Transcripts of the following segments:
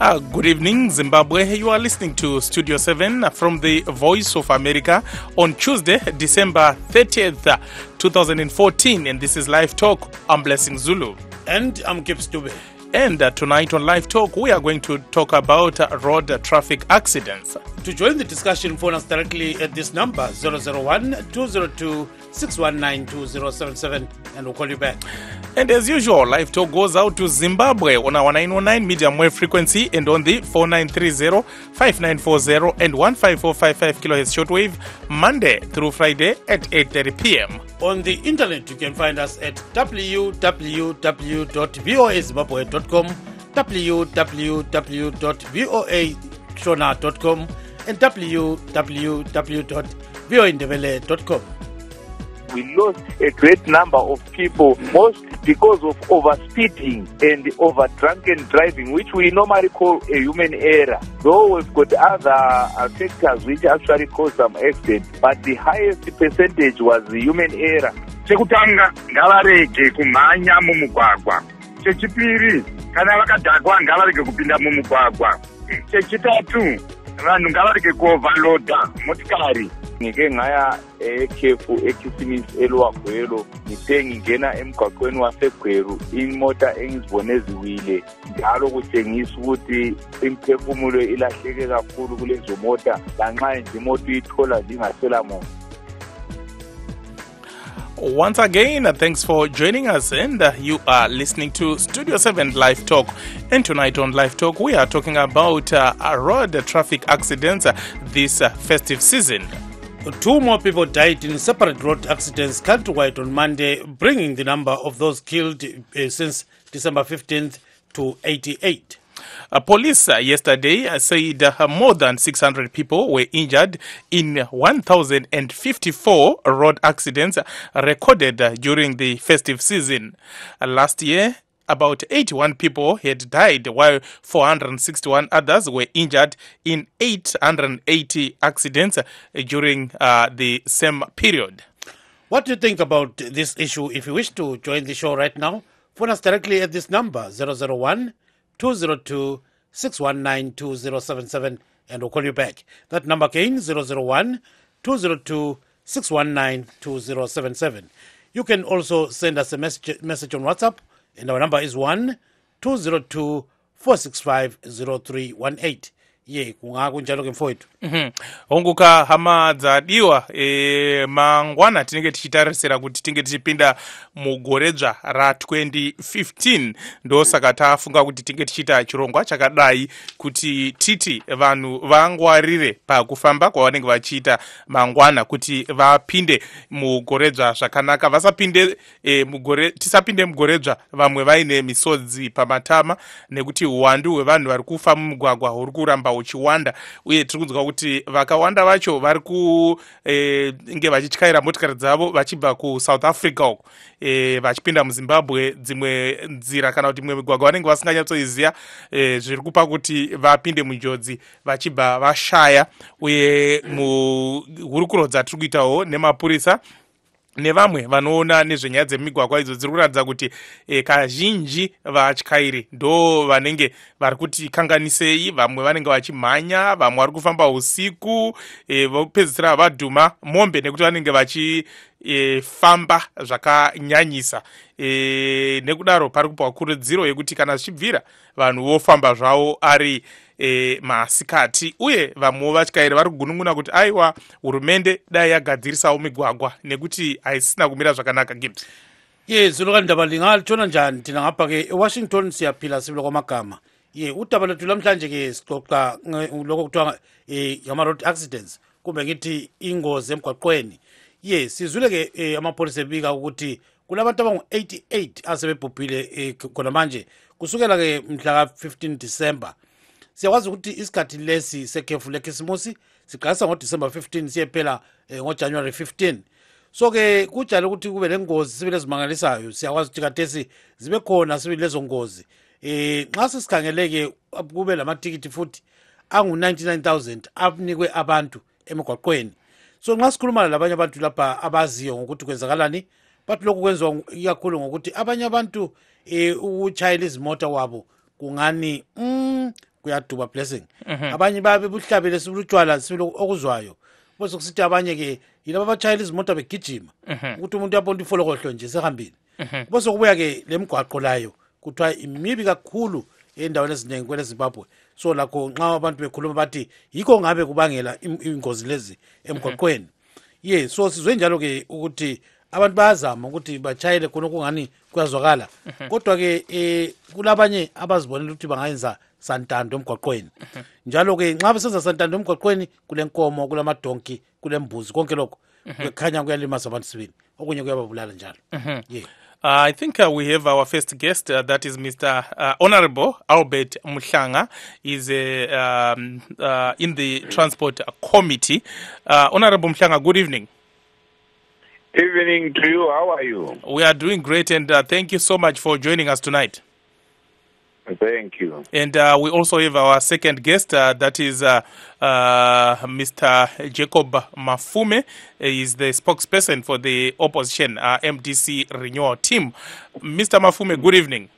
Good evening, Zimbabwe. You are listening to Studio 7 from the Voice of America on Tuesday, December 30th, 2014. And this is Live Talk. I'm Blessing Zulu. And I'm Gibbs Dube. And tonight on Live Talk, we are going to talk about road traffic accidents. To join the discussion, phone us directly at this number, 001-202-619-2077, and we'll call you back. And as usual, Live Talk goes out to Zimbabwe on our 909 medium wave frequency and on the 4930, 5940 and 15455 kilohertz shortwave, Monday through Friday at 8:30 p.m. On the internet, you can find us at www.voazimbabwe.com, www.voashona.com, and www.voindebele.com. We lost a great number of people, most because of overspeeding and over drunken driving, which we normally call a human error. Though we've got other factors which actually cause some accidents, but the highest percentage was the human error. Chekutanga ngavarege kumhanya mumugwagwa. Chechipiri kana vakadhakwa ngavarege kupinda mumugwagwa. Chechitatu vanhu ngavarege kuoverloada motikari. Ngike ngaya ekhefu eKhisimisi eLwagwelo ngithe ngingena emgwaqweni waseGweru imota engizibone eziwile njalo kutshengisa ukuthi imphefumulo ilahleke kakhulu kulezo mota lanxa nje imoto uyithola njengasela muntu. Once again, thanks for joining us, and you are listening to Studio 7 Live Talk. And tonight on Live Talk, we are talking about road traffic accidents this festive season. 2 more people died in separate road accidents countrywide on Monday, bringing the number of those killed since December 15th to 88. Police yesterday said more than 600 people were injured in 1,054 road accidents recorded during the festive season. Last year, about 81 people had died, while 461 others were injured in 880 accidents during the same period. What do you think about this issue? If you wish to join the show right now, phone us directly at this number, 001-202-619-2077, and we'll call you back. That number again, 001-202-619-2077. You can also send us a message on WhatsApp, and our number is 1-202-465-0318. Ye kungakunjalo ke mfowethu. Onguka hama dzadiwa mangwana tinenge tichitarisira kuti tinge tichipinda mugoredzva ra 2015 ndo saka tafunga kuti tinge tichita chirongwa chakadai kuti titi vanhu vangwarire pakufamba kwavanenge vachiita mangwana kuti vapinde mugoredzva zvakanaka, vasapinde tisapinde mugoredzva vamwe vaine misodzi pamatama, nekuti uwandu hwevanhu vari kufa mumugwagwa huri kuramba uchiwanda, uye tiri kunzwa kuti vakawanda vacho vari kunge vachityaira motikari dzavo vachibva kuSouth Africa uko vachipinda muZimbabwe dzimwe nzira kana kuti imwe migwagwa vanenge vasinganyatsoiziva, zviri kupa kuti vapinde munjodzi vachibva vashaya. Uye muhurukuro dzatiri kuitawo nemapurisa nevamwe vanoona nezvenyaya dzemigwagwa idzo dziri kuratidza kuti kazhinji vatyairi ndo vanenge vari kuti kanganisei, vamwe vanenge vachimhanya, vamwe vari kufamba usiku, vopedzisira vadhuma mombe nekuti vanenge vachifamba zvakanyanyisa. Nekudaro pari kupa kurudziro yekuti kana zvichibvira vanhu vofamba zvavo ari masikati, uye vamwe vatyairi vari kugunun'una kuti aiwa hurumende dai yagadzirisawo migwagwa nekuti haisina kumira zvakanaka. Gibbs. Zuluka ndaba lingatshona njani thina ngapha ke eWashington siyaphila sibilo kwamagama. Udaba lethu lamhlanje ke sixoxa lokho kuthiwa ngama-road accidents kumbe ngithi ingozi emgwaqweni. Sizwile ke amapolisa ebika ukuthi kulabantu abangu-88 asebebhubhile khona manje kusukela ke mhla ka-15 December. Siyakwazi ukuthi isikhathi lesi sekhefu lekhisimusi siqalisa ngoDecember 15 siyephela ngoJanuary 15. So ke kujalo ukuthi kube lengozi sibile zimangalisayo, siyakwazi ukuthi kathesi zibe khona sibile lezo ngozi. Nxa sisikhangeleke kube lamatikiti futhi angu-99,000 anikwe abantu emigwaqweni. So nxa sikhuluma labanye abantu lapha abaziyo ngokuthi kwenzakalani, bathi lokhu kwenziwa ikakhulu ngokuthi abanye abantu utshayela izimota wabo kungani kuyaduba blessing abanye babe buhlabele sibulutshwala sibilo okuzwayo bose kusithi abanye ke yilabo abatshayela izimoto begijima ukuthi umuntu uyabona ifolokohlo nje sehambile bose kubuya ke lemigwaqo layo kuthiwa imibi kakhulu endaweni eziningi kwele Zimbabwe. So lakho nxa abantu bekhuluma bathi yikho ngabe kubangela ingozi lezi emgwaqweni. So sizwe njalo ke ukuthi abantu bayazama ukuthi bachayele khona kungani kuyazwakala kodwa ke kulabanye abazibonela ukuthi bangayenza santando emgwaqweni njalo ke nxa besenza santando emgwaqweni kulenkomo kulamadonki kulembuzi konke lokho kukhanya kuyalimaza abantu sibili okunye kuyababulala njalo. I think we have our first guest, that is Mr. Honorable Albert Mhlanga. He's in the Transport Committee. Honorable Mhlanga, good evening. Evening to you. How are you? We are doing great, and thank you so much for joining us tonight. Thank you. And we also have our second guest, that is Mr. Jacob Mafume. He is the spokesperson for the opposition MDC renewal team. Mr. Mafume, good evening.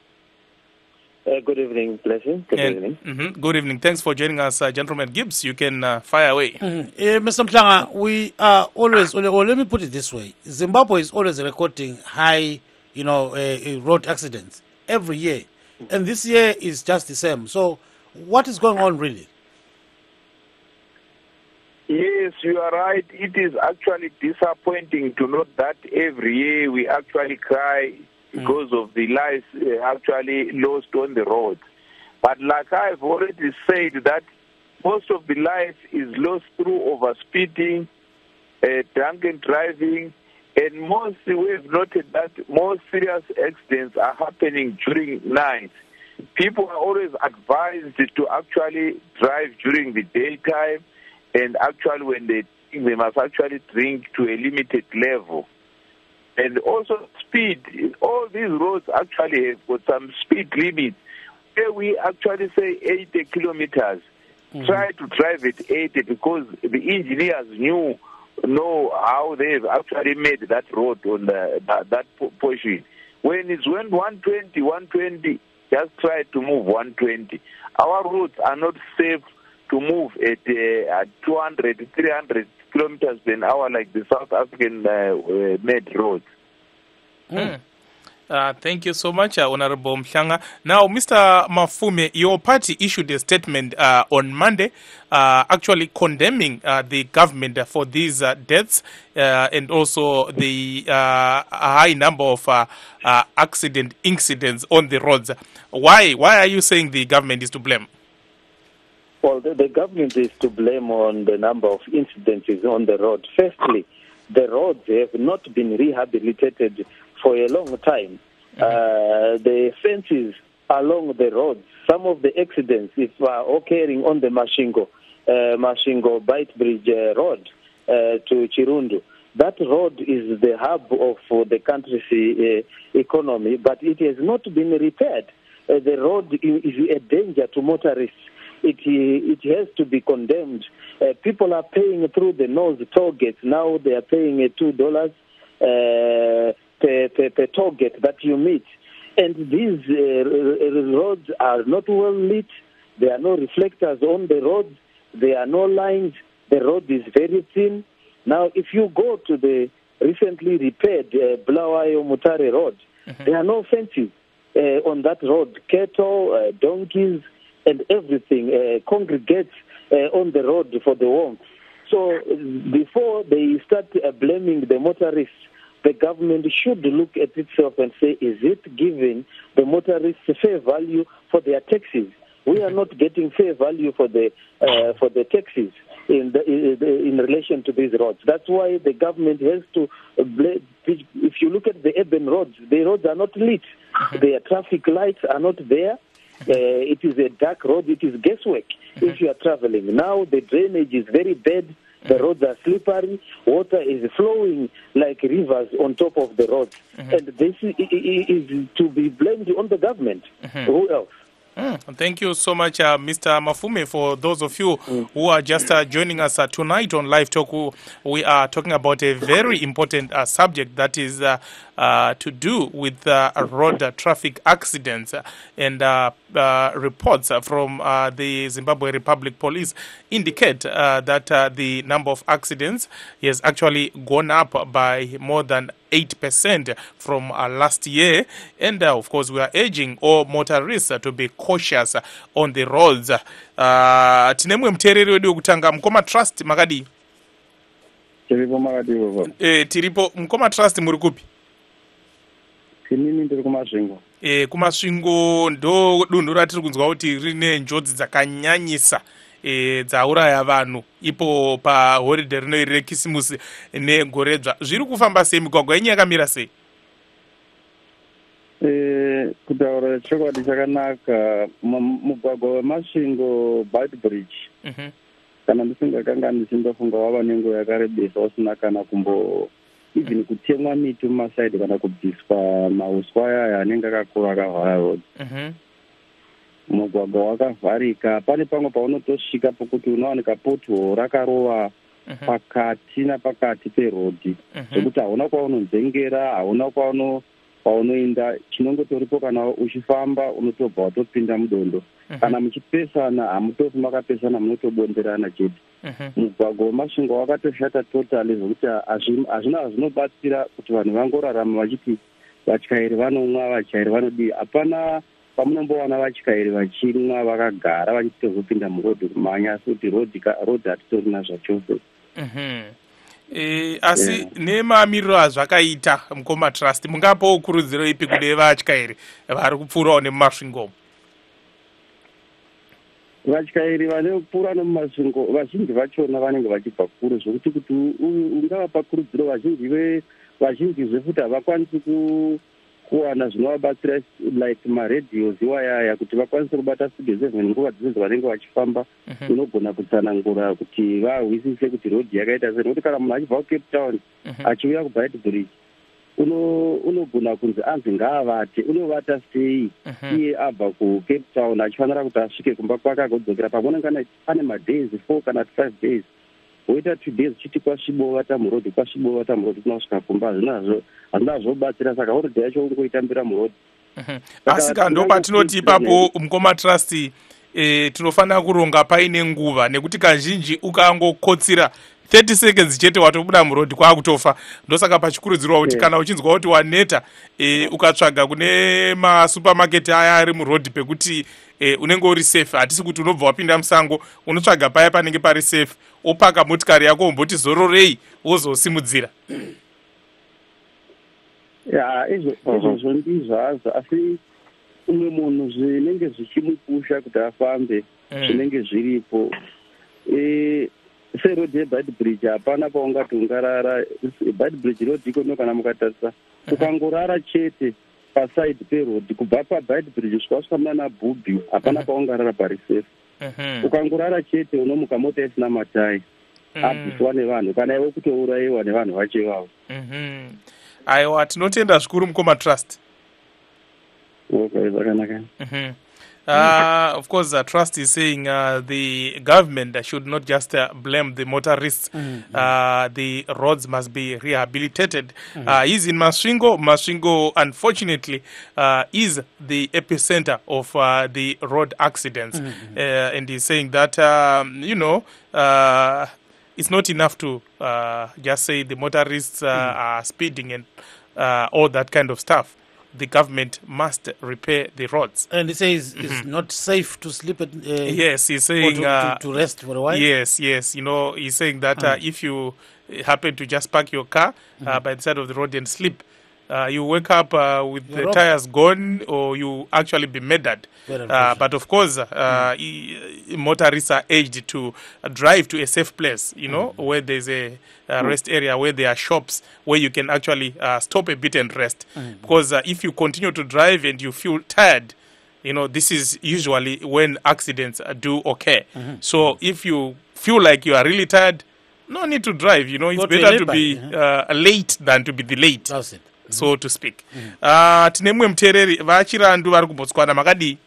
Good evening, Blessing. Good evening. Good evening. Thanks for joining us, gentleman. Gibbs, you can fire away. Mr. Mhlanga, we are always, or let me put it this way, Zimbabwe is always recording high, road accidents every year. And this year is just the same. So what is going on really? Yes, you are right. It is actually disappointing to note that every year we actually cry because of the lives actually lost on the road. But like I've already said, that most of the life is lost through overspeeding, drunken driving, and mostly we've noted that most serious accidents are happening during night. People are always advised to actually drive during the daytime, and actually when they drink, they must actually drink to a limited level. And also speed. All these roads actually have got some speed limits. Here we actually say 80 kilometers. Try to drive at 80 because the engineers know how they've actually made that road on that portion. When it's 120, just try to move 120. Our roads are not safe to move at 200, 300 kilometers per hour like the South African made roads. Thank you so much, Honorable Mhlanga. Now, Mr. Mafume, your party issued a statement on Monday actually condemning the government for these deaths and also the high number of accident incidents on the roads. Why are you saying the government is to blame? Well, the government is to blame on the number of incidents on the road. Firstly, the roads have not been rehabilitated for a long time. The fences along the roads, some of the accidents are occurring on the Mashingo Bite Bridge Road to Chirundu. That road is the hub of the country's economy, but it has not been repaired. The road is a danger to motorists. It has to be condemned. People are paying through the nose toll gates. Now they are paying $2 per toll gate that you meet. And these roads are not well lit. There are no reflectors on the roads. There are no lines. The road is very thin. Now, if you go to the recently repaired Bulawayo Mutare Road, there are no fences on that road. Cattle, donkeys, and everything congregates on the road for the warmth. So before they start blaming the motorists, the government should look at itself and say, is it giving the motorists fair value for their taxis? We are not getting fair value for the taxis in relation to these roads. That's why the government has to blame. If you look at the urban roads, the roads are not lit. The traffic lights are not there. It is a dark road. It is guesswork if you are traveling. Now the drainage is very bad. The roads are slippery. Water is flowing like rivers on top of the roads. And this is to be blamed on the government. Who else? Thank you so much, Mr. Mafume. For those of you who are just joining us tonight on Live Talk, we are talking about a very important subject that is to do with road traffic accidents. And reports from the Zimbabwe Republic Police indicate that the number of accidents has actually gone up by more than 8% from last year, and of course we are urging all motorists to be cautious on the roads. Tinemwe mtereri wedu kutanga Mkoma Trust makadi. Tiripo makadi baba. Tiripo Mkoma Trust muri kupi? Kinini ndiri kumasvingo. Kumasvingo ndo dunhu ratiri kunzwa kuti rine njodzi dzakanyanyisa dzauraya vanhu ipo paholiday rino iri rekisimusi negoredzva. Zviri kufamba sei, migwagwa yenyu yakamira sei? Kutaura chokwadi chakanaka, mugwagwa wemasvingo Bite Bridge. Kana ndisingakanga ndichindofunga wava nenguva yakarebesa usina kana kumbo even kutemwa miti mumasaidi kana kubviswa mauswa aya anenge akakura akavhara road. Mugwagwa wakavharika, pane pamwe paunotosvika pokuti unowanika pothole rakarova pakati napakati perodhi, zvekuti hauna kwaunonzengera, hauna kwaunoenda. Chinongotoripo kana uchifamba unotobva watopinda mudondo, kana muchipesana hamutofi makapesana, munotobonderana chete. Mugwagwa wemasvingo wakatoshata totally zvekuti hazvina zvinobatsira kuti vanhu vangorarama vachiti vatyairi vanomwa, vatyairi vanodii. Hapana pamunombowana vatyairi vachimwa vakagara vachitozopinda murodhi kumanya, asi kuti rodhi hatitorina zvachose. Asi nemamiriro azvakaita Mkoma Trust, mungapawo kurudziro ipi kune vatyairi vari kupfuurawo nemumasvingo? Vatyairi vane kupfuura nemumasvingo vazhinji vachona vanenge vachibva kure, zvokuti kuti ungavapa kurudziro vazhinji zvefuti havakwanisi kuwana zvinovabatsira like maradios iwayaya kuti vakwanise kubata sigeze nguva dzese vanenge vachifamba, unogona kutsanangura kuti vahwisise kuti rodhi yakaita sei. Nokuti kana munhu achibva kuCape Town achiuya kuBite Bridge unogona kunzi anzi ngaavate, unovata sei iye abva kuCape Town achifanira kuti asvike kumba kwake agodzokera pamwe ane madays 4 kana 5 days, woita 2 days chiti kwasvibovata murodhi, kwasvibovata murodhi kunosvika kumba. Hazvina zvobatsira, saka horodhi yacho ungoitambira murodhi. Asi ndo patinoti ipapo Mkoma Trust tinofanira kuronga paine nguva, nekuti kazhinji ukangokotsira 30 seconds chete watobuda murodhi kwakutofa. Ndosaka pachikurudzirwa kuti kana uchinzwa kuti waneta ukatsvaga kune masupermarket aya ari murodhi pekuti unenge uri safe, hatisi kuti unobva wapinda musango, unotsvaga paya panenge pari safe, opaka motikari yako umboti zororei wozosimudzira. Izvo ndizvazo, asi umwe munhu zvinenge zvichimupusha kuti afambe zvinenge zviripo. Serodhi yeBite Bridge hapana paungati ungarara. Bite Bridge rodhi ikono kana mukatarisa ukangorara chete paside perodhi kubva paBite Bridge usvika muna Bhubi hapana paungarara pari safe. Ukangorara chete unomuka mota isina matayi, abviswa nevanhu, kana iwe kutourayiwa nevanhu vacho ivavo. Aiwa, tinotenda zvikuru Mkoma Trust. Okay, zvakanaka. Of course, Trust is saying the government should not just blame the motorists. The roads must be rehabilitated. He's in Masvingo. Masvingo, unfortunately, is the epicenter of the road accidents. And he's saying that, it's not enough to just say the motorists are speeding and all that kind of stuff. The government must repair the roads. And he says it's not safe to sleep at yes, he's saying to rest for a while. Yes, he's saying that if you happen to just park your car by the side of the road and sleep, you wake up with the tires gone, or you actually be murdered. But of course, motorists are urged to drive to a safe place, where there's a rest area, where there are shops, where you can actually stop a bit and rest. Because if you continue to drive and you feel tired, this is usually when accidents do occur. So if you feel like you are really tired, no need to drive. It's better to be late than to be delayed. That's it. So to speak. Tinemwe mtereri vachirandu vari kubotswana makadi.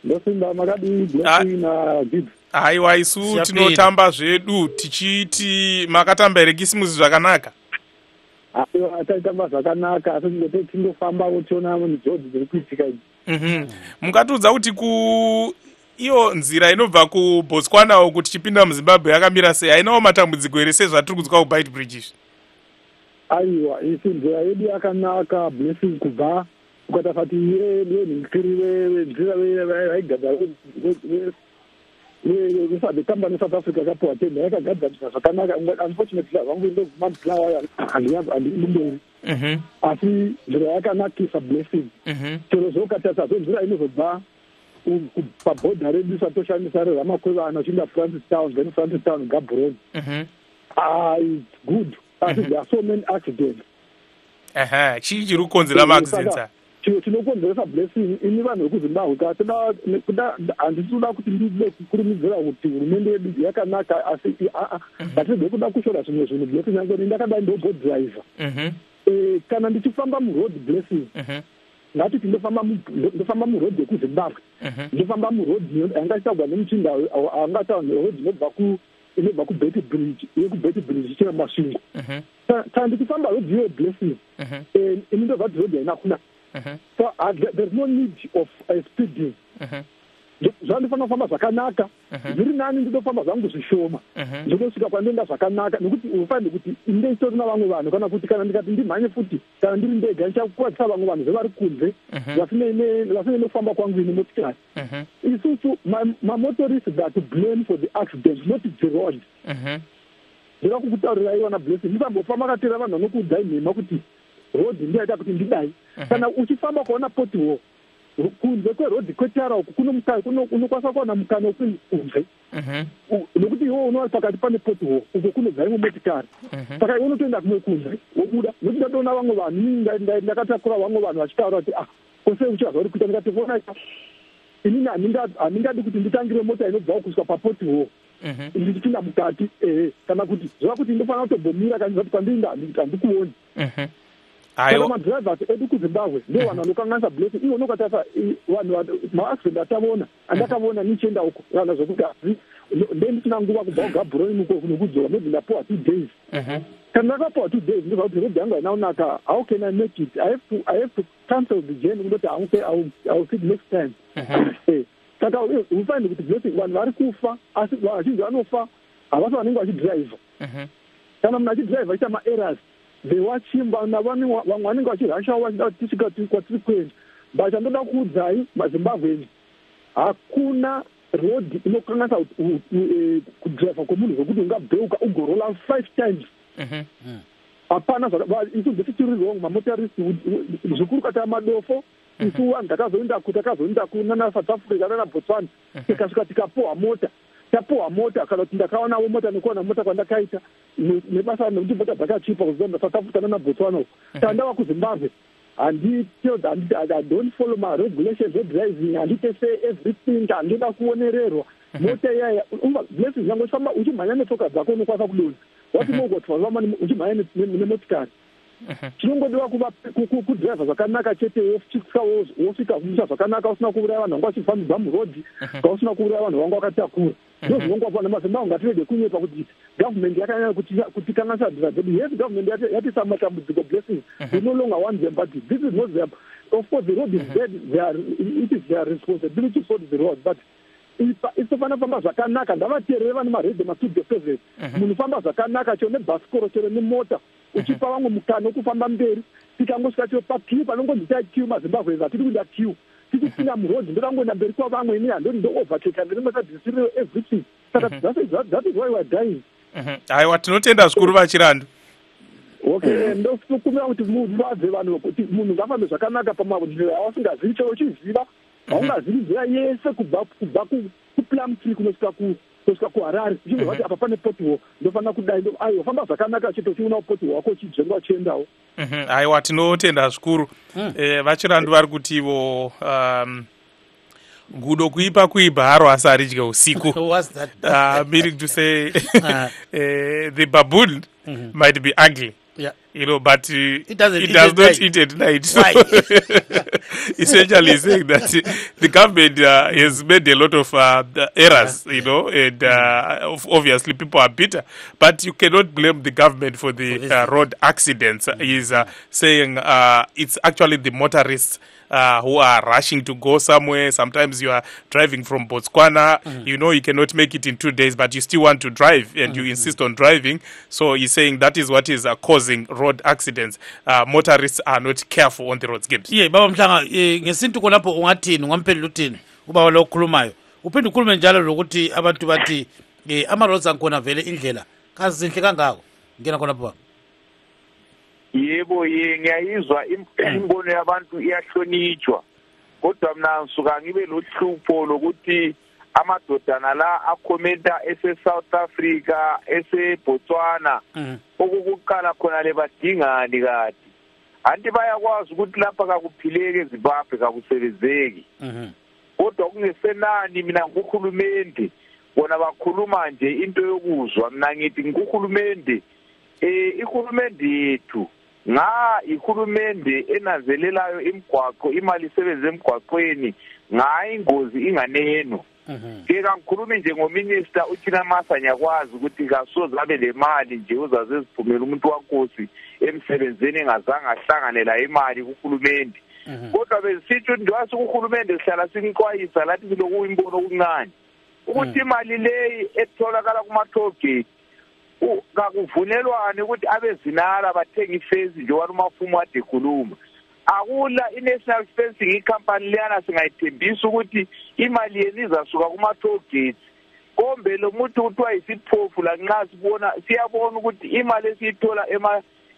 ndosimba makadi blessing na bid. Aiwa isu tinotamba zvedu tichiti makatamba here kisimusi zvakanaka. Aiwa taitamba zvakanaka asi ngote tindofamba utiona njodzi dziri kuitika idzi. Mukatiudza kuti ku iyo nzira inobva kuBotswana kuti chipinda muZimbabwe yakamira sei? Hainawo matambudziko here sezvatiri kunzwa kuBite Bridge? Aiwa isi nzira yedu yakanaka blessing kubva ukatafati nenhingikiri nzira vaigadzara the company South Africa kapuwa tenda yakagadzarisa zvakanaka. Unfortunately havangu ndomamplawa handimberi asi nzira yakanakisa blessing. Chero zvokatarisa nzira inozobva pabhodha redu satoshandisa reramakwevana uchinda Francistown then Francistown Gaborone. It's good. There are so many accidents. Chii chiri kukonzera maaccidents? Chinokonzeresa blessing ini vanhu vekuZimbabwe handisi kuda kuti ndide kukurumidzira kuti hurumende yedu yakanaka asi hatidi kuda kushora zvimwe zvinhu blessing yangu ndakadai ndobhodhiraivha kana ndichifamba muroad blessing ngatiti ndofamba muroad yekuZimbabwe ndofamba muroad yanga ichitagwa nemuchinda angataura neroad inobva kuBete Bridge yekuBete Bridge ichina masvingo kana ndichifamba road iyoyo blessing ini ndobva kuti road haina kuna. So there's no need of speeding. Zvandifana kufamba zvakanaka zviri nani ndinofamba zvangu zvishoma ndinosvika kwandenda zvakanaka nekuti ufanire kuti ndeitorina vamwe vanhu kana kuti kana ndikati ndimhanye futi kana ndiri ndega ndichakukwadzisa vamwe vanhu vevari kunze vasine nofamba kwangu ine motikari. Isusu mamotorists that to blame for the accident not the road. Ndira kukutaurira iwana blessing musambofamba katera vanhu vanokudzai nhema kuti road ndiyaita kuti ndidai kana uchifamba kuona pothole kunze kweroad kwetara uku unokwanisa kuona mukana wekuti kunze nokuti iwo unowa pakati pane pothole uko kunogara imwe motikari saka iwe unotoenda kumwe kunze wobuda nokuti ndatoona vamwe vanhu ndakatakura vamwe vanhu vachitaura kuti kose uchazva uri kuita ndikati vona inini handingadi kuti nditangire mota inobva kusvika papothole ndichipinda mukati kana kuti zvava kuti ndofanira kutobomira kana zati kwandiri handikuoni. Kana madrivers edu kuZimbabwe ndio vanhu vanokanganisa blessing iwo nokatarisa vanhu maaccident atavona andakavona nichienda uko kana zvokuti ndendisina nguva kubva kuGaborone uko nokudzoka maybe ndapuwa 2 days. Kana ndakapuwa 2 days ndobva kuti road yangu hainaonaka how can I make it? I have to cancel the journey kundoti I will see next time. Saka ufanire kuti blessing vanhu vari kufa asi vazhinji vanofa havasi vanenge vachidhiraivha. Kana munhu achidhiraivha achiita maerrors vewachimba navamwe vanenge vachirashawo vachida kuti tisvika kwatiri kuenda but andoda kuudzai maZimbabweni hakuna road inokanganisa kudhiraivha kwemunhu zvokuti ungabheuka ugorola 5 times. Hapana isu zvetichiri wrong mamotorists zvikuru kata madofo isu vanhu takazoenda kunana South Africa nana Botswana tikasvika tikapuwa mota kana kuti ndakaonawo mota nekuona mota kwandakaita nebasa nekuti mota dzakachipa kuzoenda South Africa nana Botswana uko tandava kuZimbabwe I don't follow my regulations of driving handite say everything handida kuonererwa mota iyaya blessing yangu uchifamba uchimhanya netsoka dzako unokwanisa kudonha wati mogotwa uchimhanya nemotikari. Chinongodiwa kudhiraivha zvakanaka chete wosvika kumusha zvakanaka usina kuuraya vanhu vanga vachifambidza murodhi usina kuuraya vanhu vanga vakatakura ndo zvinongova namaZimbabwe ngatirege kunyepa kuti government yakanyanya kutikanganisa nzira dzedu. Yes, government yatisa matambudziko blessing we no longer want them but this is not their, of course the road is dead, it is their responsibility to sort the road but isofana famba zvakanaka ndavateerere vane maredhi masudio service munhu famba zvakanaka chero nebhasikoro chero nemota uchipa vamwe mukana wokufamba mberi tikangosvika chero pakiu panongonzita kiu maZimbabwe hatiri kuenda kiu tichipinda murodhi ndokangoenda mberi kwavamwe ini handoni ndo-overtake ndinenge sadhisiriro everything saka that is why we are dying. Aiwa tinotenda zvikuru vachirandu. Okay, ndokumira kuti muvadze vanhu kuti munhu ngafambe zvakanaka pamanzira awasingazivi chero uchiziva haungazivi nzira yese kubva kuPlumtree kunosvika kuHarare uchinge vati apa pane pothole ndofanira kudai aiwa famba zvakanaka chete uchionawo pothole wako uchidzvenga uchiendawo. Aiwa tinotenda zvikuru vachirandu vari kuti ivo gudo kuipa haro asi haridye usiku. Meaning to say the baboon might be ugly You know, but it does not eat at night. So Why? essentially saying that the government has made a lot of errors, you know, and obviously people are bitter. But you cannot blame the government for the road accidents. He's saying it's actually the motorists who are rushing to go somewhere. Sometimes you are driving from Botswana, you know you cannot make it in 2 days, but you still want to drive and you insist on driving. So he's saying that is what is causing road accidents. Motorists are not careful on the roads. Yeah, baba Mhlanga, ngesintu khonapho ungathini ungamphendula uthini ubaba lo okhulumayo uphinde ukhulume njalo lokuthi abantu bathi ama-roads angikhona vele indlela kazinhle kangako ngena khonapho baba. Yebo ngiyayizwa imbono yabantu iyahlonitshwa, kodwa mina ngisuka ngibe lohlupho lokuthi amadodana la akhomenta ese-South Africa, ese-Botswana, okukuqala khona le badingani kade. Anti bayakwazi ukuthi lapha kakuphileke eZimbabwe kakusebenzeki. Kodwa kungesenani mina nguhulumende bona bakhuluma nje into yokuzwa. Mina ngithi nguhulumende ihulumende yethu ihulumende enanzelelayo imigwaqo, imali isebenza emgwaqweni ingozi inganeno. Ke kangikhulumi nje ngominister uthina Masa nyakwazi ukuthi kasoze abe le mali nje uzaze ziphumela umuntu waNkosi emsebenzeni engazange ahlangane la imali kuhulumende. Kodwa besitsho ndiwasi kuhulumende sihlala sinqwayisa lathi siloku imbono okuncane ukuthi imali leyi etholakala kuma-toll gate kakuvunelwane ukuthi abezinala bathenga ifensi nje walumafumu ade ekhuluma. Akula i-national fencing icompany leyana singayithembisa ukuthi imali yeni izasuka kuma-toll gates. Kombe lo muntu kuthiwa yisiphofu la nxa siyabona ukuthi imali esiyithola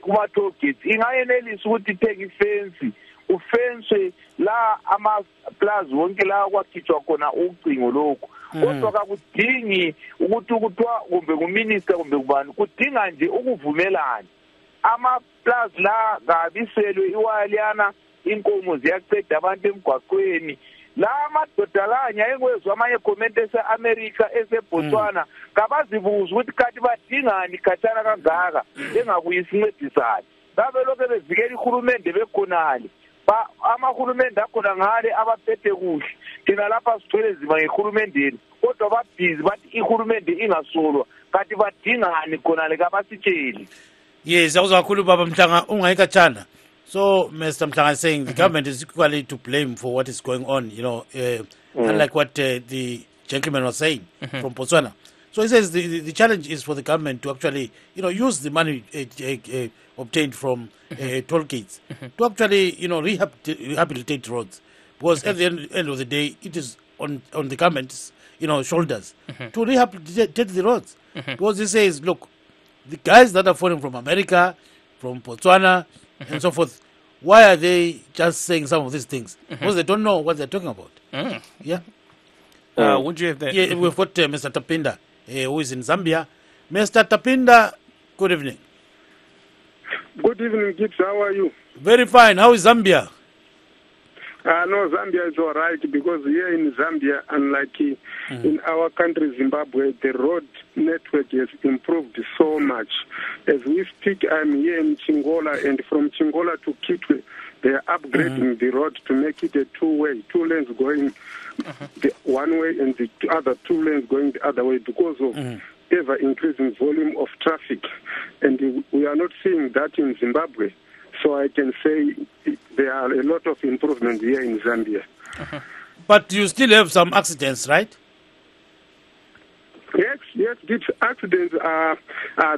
kuma-toll gates ingayenelisa ukuthi ithenge ifensi ufenswe la ama-plaza wonke la kwakhitshwa khona ucingo lokhu. Kodwa kakudingi ukuthi kuthiwa kumbe nguminister kumbe kubani, kudinga nje ukuvumelana. Ama-plaza la kabiselwe iwaya liyana, inkomo ziyaceda abantu emgwaqweni. La amadoda la nyayekwezwa amanye comment ese-America ese-Botswana kabazibuza ukuthi kanti badingani khatshana kangaka engakuyisi incedisane. Babe lokho bevikela ihulumende bekhonale. Amahulumende akhona ngale abaphethe kuhle. Thina lapha sithwele nzima ngehulumendeni, kodwa babhizi bathi ihulumende ingasolwa kanti badingani khonale kabasitsheli. Yes, akuzwa kakhulu baba Mhlanga ungayikhatshana. So Mr. Mhlanga is saying the government is equally to blame for what is going on, you know, unlike what the gentleman was saying from Botswana. So he says the challenge is for the government to actually, you know, use the money obtained from toll gates to actually, you know, rehabilitate roads. Because at the end of the day, it is on the government's, you know, shoulders to rehabilitate the roads. Because he says, look, the guys that are falling from America, from Botswana, and so forth, why are they just saying some of these things? Because they don't know what they're talking about. Yeah. Would you have that? Yeah, we've got Mr. Tapinda, who is in Zambia. Mr. Tapinda, good evening. Good evening, Gibbs. How are you? Very fine. How is Zambia? No, Zambia is all right because here in Zambia, unlike in our country, Zimbabwe, the road network has improved so much. As we speak, I'm here in Chingola, and from Chingola to Kitwe, they are upgrading the road to make it a two-way, 2 lanes going the one way and the other 2 lanes going the other way because of ever-increasing volume of traffic. And we are not seeing that in Zimbabwe. So I can say there are a lot of improvements here in Zambia. But you still have some accidents, right? Yes, these accidents are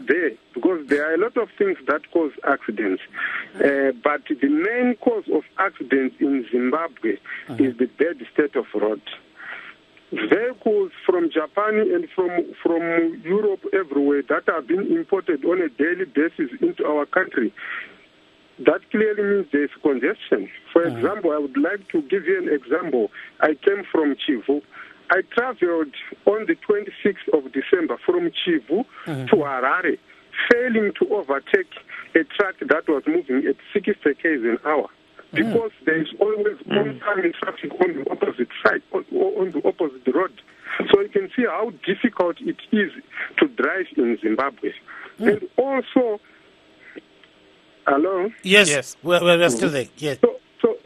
there because there are a lot of things that cause accidents. But the main cause of accidents in Zimbabwe is the bad state of road. Vehicles from Japan and from Europe everywhere that are being imported on a daily basis into our country, that clearly means there is congestion. For example, I would like to give you an example. I came from Chivu. I traveled on the 26th of December from Chivu to Harare, failing to overtake a truck that was moving at 60 km an hour. Because there is always oncoming traffic on the opposite side, on the opposite road. So you can see how difficult it is to drive in Zimbabwe. And also, Hello? Yes. We're still there. Yes. So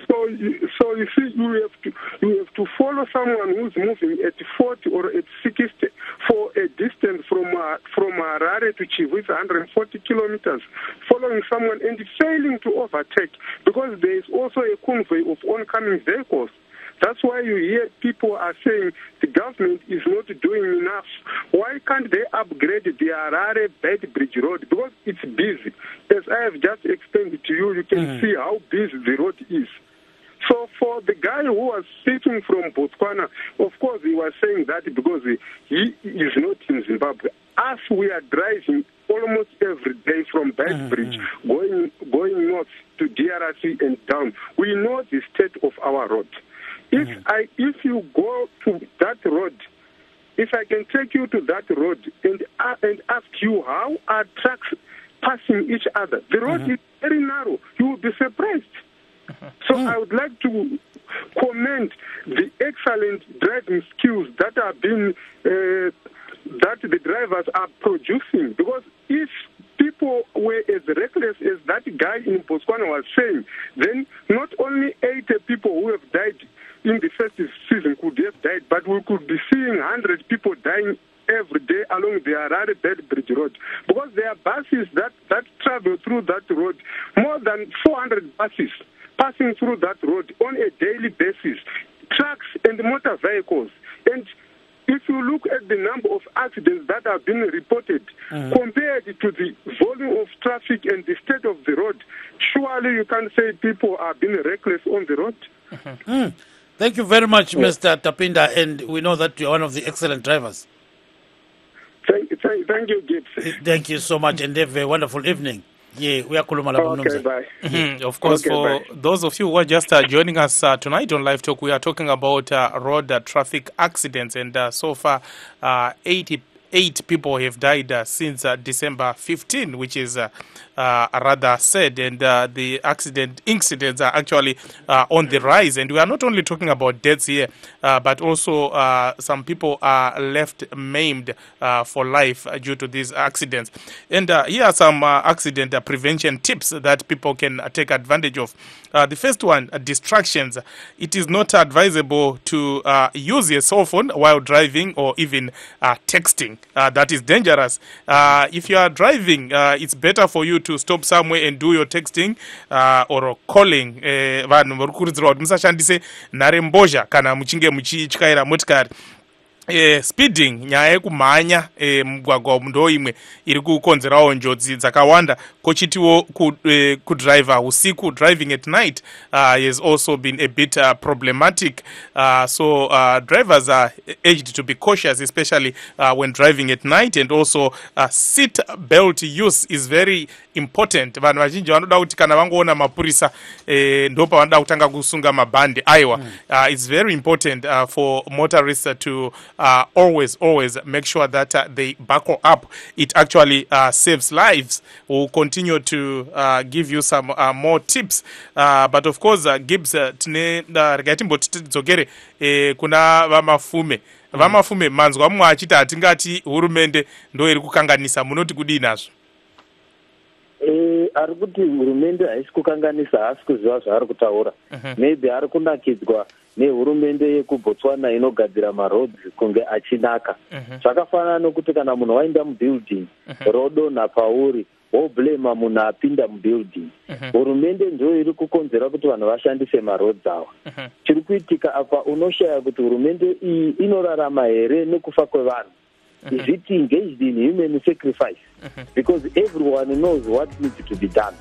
you see, you have to follow someone who's moving at 40 or at 60 for a distance from Harare to Chivu, 140 kilometers, following someone and failing to overtake, because there is also a convoy of oncoming vehicles. That's why you hear people are saying the government is not doing enough. Why can't they upgrade the Harare Bed Bridge Road? Because it's busy. As I have just explained to you, you can see how busy the road is. So for the guy who was speaking from Botswana, of course he was saying that because he is not in Zimbabwe. As we are driving almost every day from Bedbridge, going north to DRC and down, we know the state of our road. If you go to that road, if I can take you to that road and ask you how are trucks passing each other, the road is very narrow. You will be surprised. So I would like to commend the excellent driving skills that are being that the drivers are producing. Because if people were as reckless as that guy in Botswana was saying, then not only 80 people who have died in the first season could have died, but we could be seeing 100 people dying every day along the Harare Bedbridge Road, because there are buses that travel through that road, more than 400 buses passing through that road on a daily basis, trucks and motor vehicles. And if you look at the number of accidents that have been reported compared to the volume of traffic and the state of the road, surely you can say people are being reckless on the road. Thank you very much, Mr. Tapinda, and we know that you're one of the excellent drivers. Thank you, Gibbs. Thank you so much, and have a wonderful evening. Yeah, we are Okay, bye. Of course, for those of you who are just joining us tonight on Live Talk, we are talking about road traffic accidents, and so far 88 people have died since December 15, which is rather sad, and the incidents are actually on the rise. And we are not only talking about deaths here, but also some people are left maimed for life due to these accidents. And here are some accident prevention tips that people can take advantage of. The first one, distractions. It is not advisable to use your cell phone while driving or even texting. That is dangerous. If you are driving, it's better for you to stop somewhere and do your texting or calling. Vanhu varikurudzirwa kuti musashandise nharembozha kana muchinge muchityaira motikari. Speeding, nyaya yekumhanya mugwagwa ndo imwe iri kukonzerawo njodzi dzakawanda. Kochitiwo kudriver usiku, driving at night has also been a bit problematic. So drivers are urged to be cautious, especially when driving at night, and also seat belt use is very important. Vanhu vazhinji vanoda kuti kana vangoona mapurisa ndo pavanoda kutanga kusunga mabhande aiwa. It's very important for motorists to always make sure that they buckle up. It actually saves lives. We'll continue to give you some more tips, but of course Gibbs tine rikatimboti tidzokere kuna vamafume manzwa mumwe achiti hatingati hurumende ndo iri kukanganisa, munoti kudii nazvo? Ari kuti hurumende haisi kukanganisa, haasi kuziva zvaari kutaura. Maybe ari kunakidzwa nehurumende yekuBotswana inogadzira maroads kunge achinaka. Zvakafanana nokuti kana munhu waenda mubuilding rodonha pauri, woblema munhu apinda mubuilding. Hurumende ndiyo iri kukonzera kuti vanhu vashandise maroads awa. Chiri kuitika apa unoshaya kuti hurumende iyi inorarama here nekufa kwevanhu. Is it engaged in human sacrifice? Because everyone knows what needs to be done.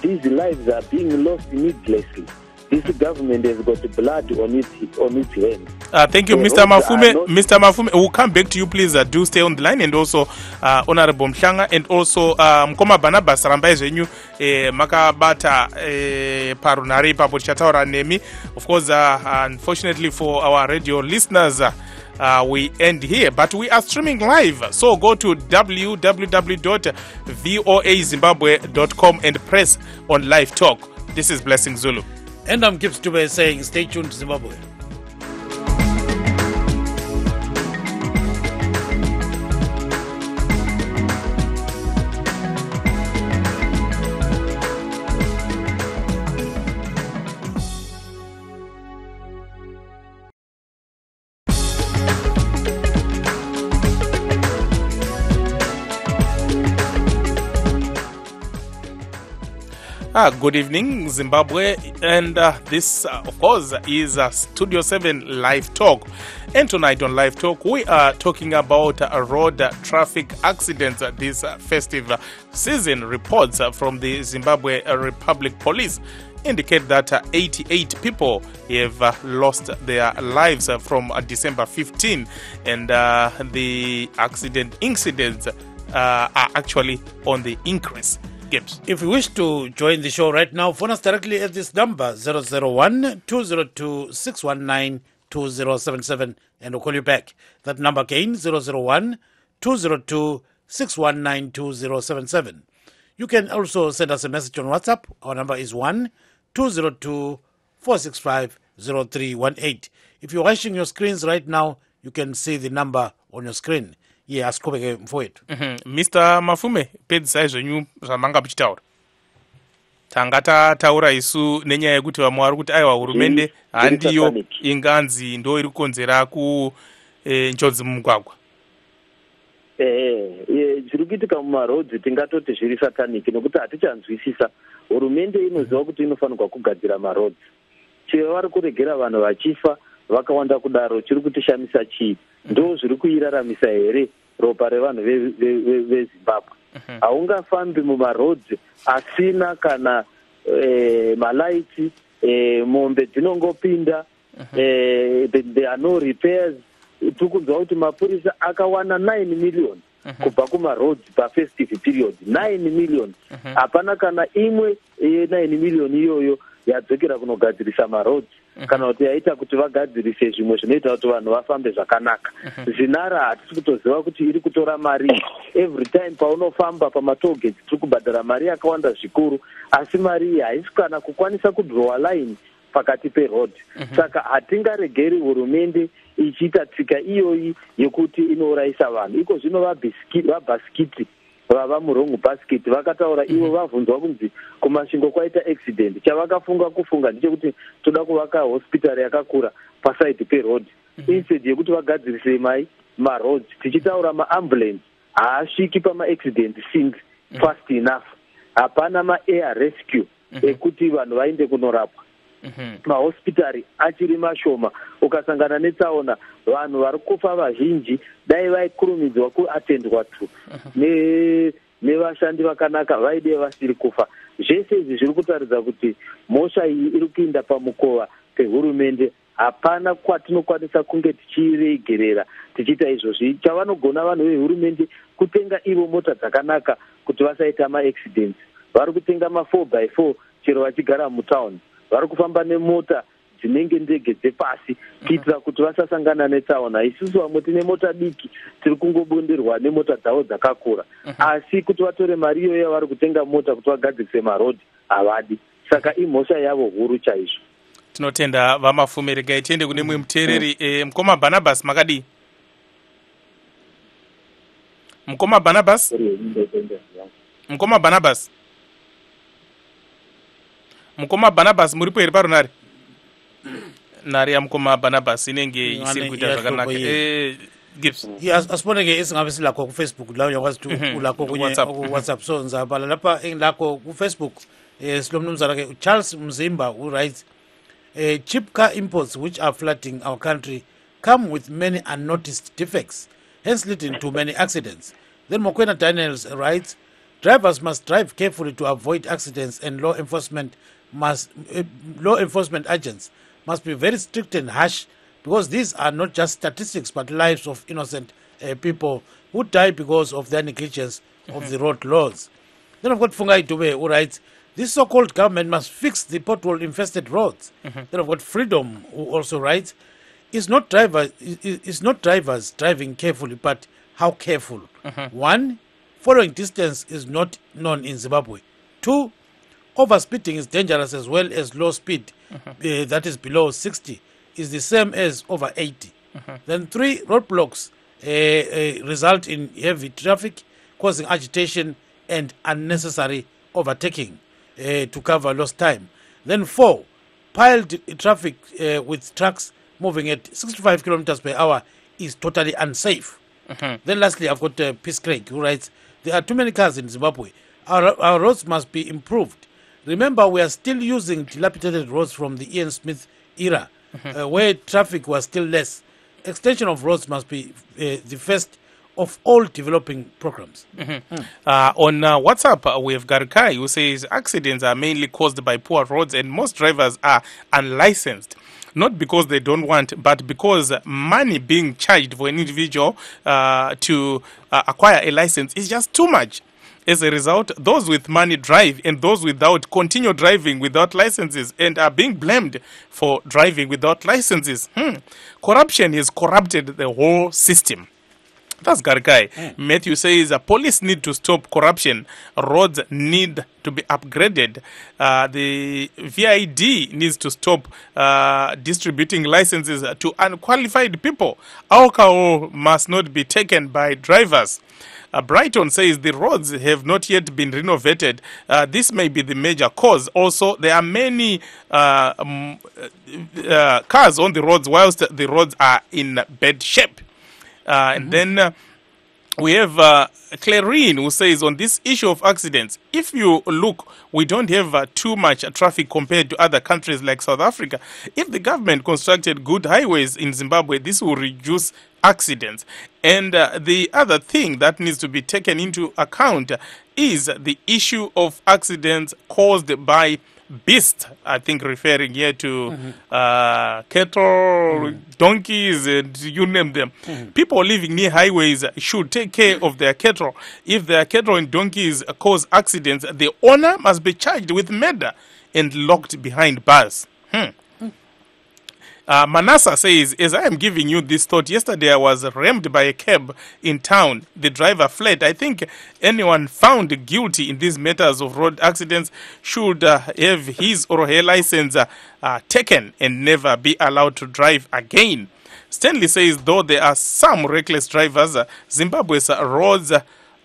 These lives are being lost needlessly. This government has got blood on its hands. Thank you, Mr. Mafume. Mr. Mafume, we'll come back to you, please. Do stay on the line, and also Honorable Mhlanga, and also Mkoma Barnabas Rambai zvenyu makabata parunhare ipapo tichataura nemi. Of course, unfortunately for our radio listeners, we end here, but we are streaming live. So go to www.voazimbabwe.com and press on Live Talk. This is Blessing Zulu. And I'm Gibbs Dube saying stay tuned to Zimbabwe. Good evening, Zimbabwe, and this, of course, is Studio 7 Live Talk. And tonight on Live Talk, we are talking about road traffic accidents this festive season. Reports from the Zimbabwe Republic Police indicate that 88 people have lost their lives from December 15, and the incidents are actually on the increase. Gibbs. If you wish to join the show right now, phone us directly at this number 001-202-619-2077 and we'll call you back. That number again 001-202-619-2077. You can also send us a message on WhatsApp. Our number is 1-202-465-0318. If you're watching your screens right now, you can see the number on your screen. Yes, for it. Mr. Mafume, pedzisai zvenyu zvamanga muchitaura. Tanga tataura isu nenyaya yekuti vamwe vari kuti aiwa hurumende handiyo inganzi ndo iri kukonzera njodzi mumugwagwa. Zviri kuitika mumarodzi tingatoti zviri sataniki nekuti hatichanzwisisa. Hurumende inoziva kuti inofanirwa kugadzira marodzi. Chero vari kuregera vanhu vachifa vakawanda kudaro chiri kutishamisa chii? Ndo zviri kuiraramisa here ropa revanhu veZimbabwe. Haungafambi mumarodzi asina kana malaiti, mombe dzinongopinda, there are no repairs. Tirikunzwa kuti mapurisa akawana 9 million kubva kumarodzi pafestive period. 9 million. Hapana kana imwe 9 million iyoyo yadzokera kunogadzirisa marodzi kana kuti yaita kuti vagadzirise zvimwe zvinoita kuti vanhu vafambe zvakanaka. Zvinara hatisi kutoziva kuti iri kutora mari. Every time paunofamba pamatogeti tiri kubhadhara mari yakawanda zvikuru, asi mari iyi haisi kana kukwanisa kudrowa line pakati peroad. Saka hatingaregeri hurumende ichiita tsika iyoyi yekuti inourayisa vanhu. Iko zvino vabhasikiti vava murongo basket vakataura ivo vabvunzwa kunzi kumasvingo kwaita accident, chavakafunga ndechekuti toda kuvaka hospital yakakura paside peroad instead yekuti vagadzirise maroads. Tichitaura maambulance haasviki pamaaccident scenes fast enough. Hapana maair rescue ekuti vanhu vainde kunorapwa. Mahospitari achiri mashoma. Ukasangana netsaona vanhu vari kufa vazhinji dai vaikurumidzwa kuatendwa tu nevashandi vakanaka vaide vasiri kufa. Zvese izvi zviri kutaridza kuti mhosva iyi iri kuinda pamukova pehurumende. Hapana kwatinokwanisa kunge tichiregerera tichiita izvozvi. Chavanogona vanhu vehurumende kutenga ivo mota dzakanaka kuti vasaita maaccidents. Vari kutenga ma4x4 chero vachigara mutauni. Vari kufamba nemota dzinenge ndege dzepasi kuitira kuti vasasangana netsaona. Isusu vamwe tine mota diki tiri kungobonderwa nemota dzavo dzakakura. Asi kuti vatore mari iyoyo yavari kutenga mota kuti vagadzirise marodhi havadi. Saka imhosva yavo huru chaizvo. Tinotenda Vamafume. Regai tiende kune mumwe muteereri. Mukoma Barnabas makadii? Mukoma Barnabas? Mukoma Barnabas? Mukoma Barnabas muripo here parunare? Nari ya Mukoma Barnabas inenge isiri kuita zvakanaka. Gibbs. Asiponeke isingabe silakho ku Facebook la uyakwazi ukuthi ulakho kunye WhatsApp. So ngizabhala lapha engilakho ku Facebook. Silomnumzana ke Charles Mzimba who writes, cheap car imports which are flooding our country come with many unnoticed defects, hence leading to many accidents. Then Mokwena Daniels writes, drivers must drive carefully to avoid accidents, and law enforcement agents must be very strict and harsh, because these are not just statistics but lives of innocent people who die because of their negligence of the road laws. Then I've got Fungai Dube who writes, this so-called government must fix the pothole-infested roads. Then I've got Freedom who also writes, it's not drivers driving carefully, but how careful. 1, following distance is not known in Zimbabwe. 2, overspeeding is dangerous as well as low speed, that is below 60, is the same as over 80. Then 3, roadblocks result in heavy traffic, causing agitation and unnecessary overtaking to cover lost time. Then 4, piled traffic with trucks moving at 65 kilometers per hour is totally unsafe. Then lastly, I've got Peace Craig who writes, there are too many cars in Zimbabwe. Our roads must be improved. Remember, we are still using dilapidated roads from the Ian Smith era, where traffic was still less. Extension of roads must be the first of all developing programs. On WhatsApp, we have Garkai who says accidents are mainly caused by poor roads and most drivers are unlicensed. Not because they don't want, but because money being charged for an individual to acquire a license is just too much. As a result, those with money drive and those without continue driving without licenses and are being blamed for driving without licenses. Corruption has corrupted the whole system. That's Garkai. Matthew says police need to stop corruption. Roads need to be upgraded. The VID needs to stop distributing licenses to unqualified people. Alcohol must not be taken by drivers. Brighton says the roads have not yet been renovated. This may be the major cause. Also, there are many cars on the roads whilst the roads are in bad shape. And then we have Clarine who says on this issue of accidents, if you look, we don't have too much traffic compared to other countries like South Africa. If the government constructed good highways in Zimbabwe, this will reduce accidents. And the other thing that needs to be taken into account is the issue of accidents caused by beasts, I think referring here to cattle, donkeys, and you name them. People living near highways should take care of their cattle. If their cattle and donkeys cause accidents, the owner must be charged with murder and locked behind bars. Manasa says, as I am giving you this thought, yesterday I was rammed by a cab in town. The driver fled. I think anyone found guilty in these matters of road accidents should have his or her license taken and never be allowed to drive again. Stanley says, though there are some reckless drivers, Zimbabwe's roads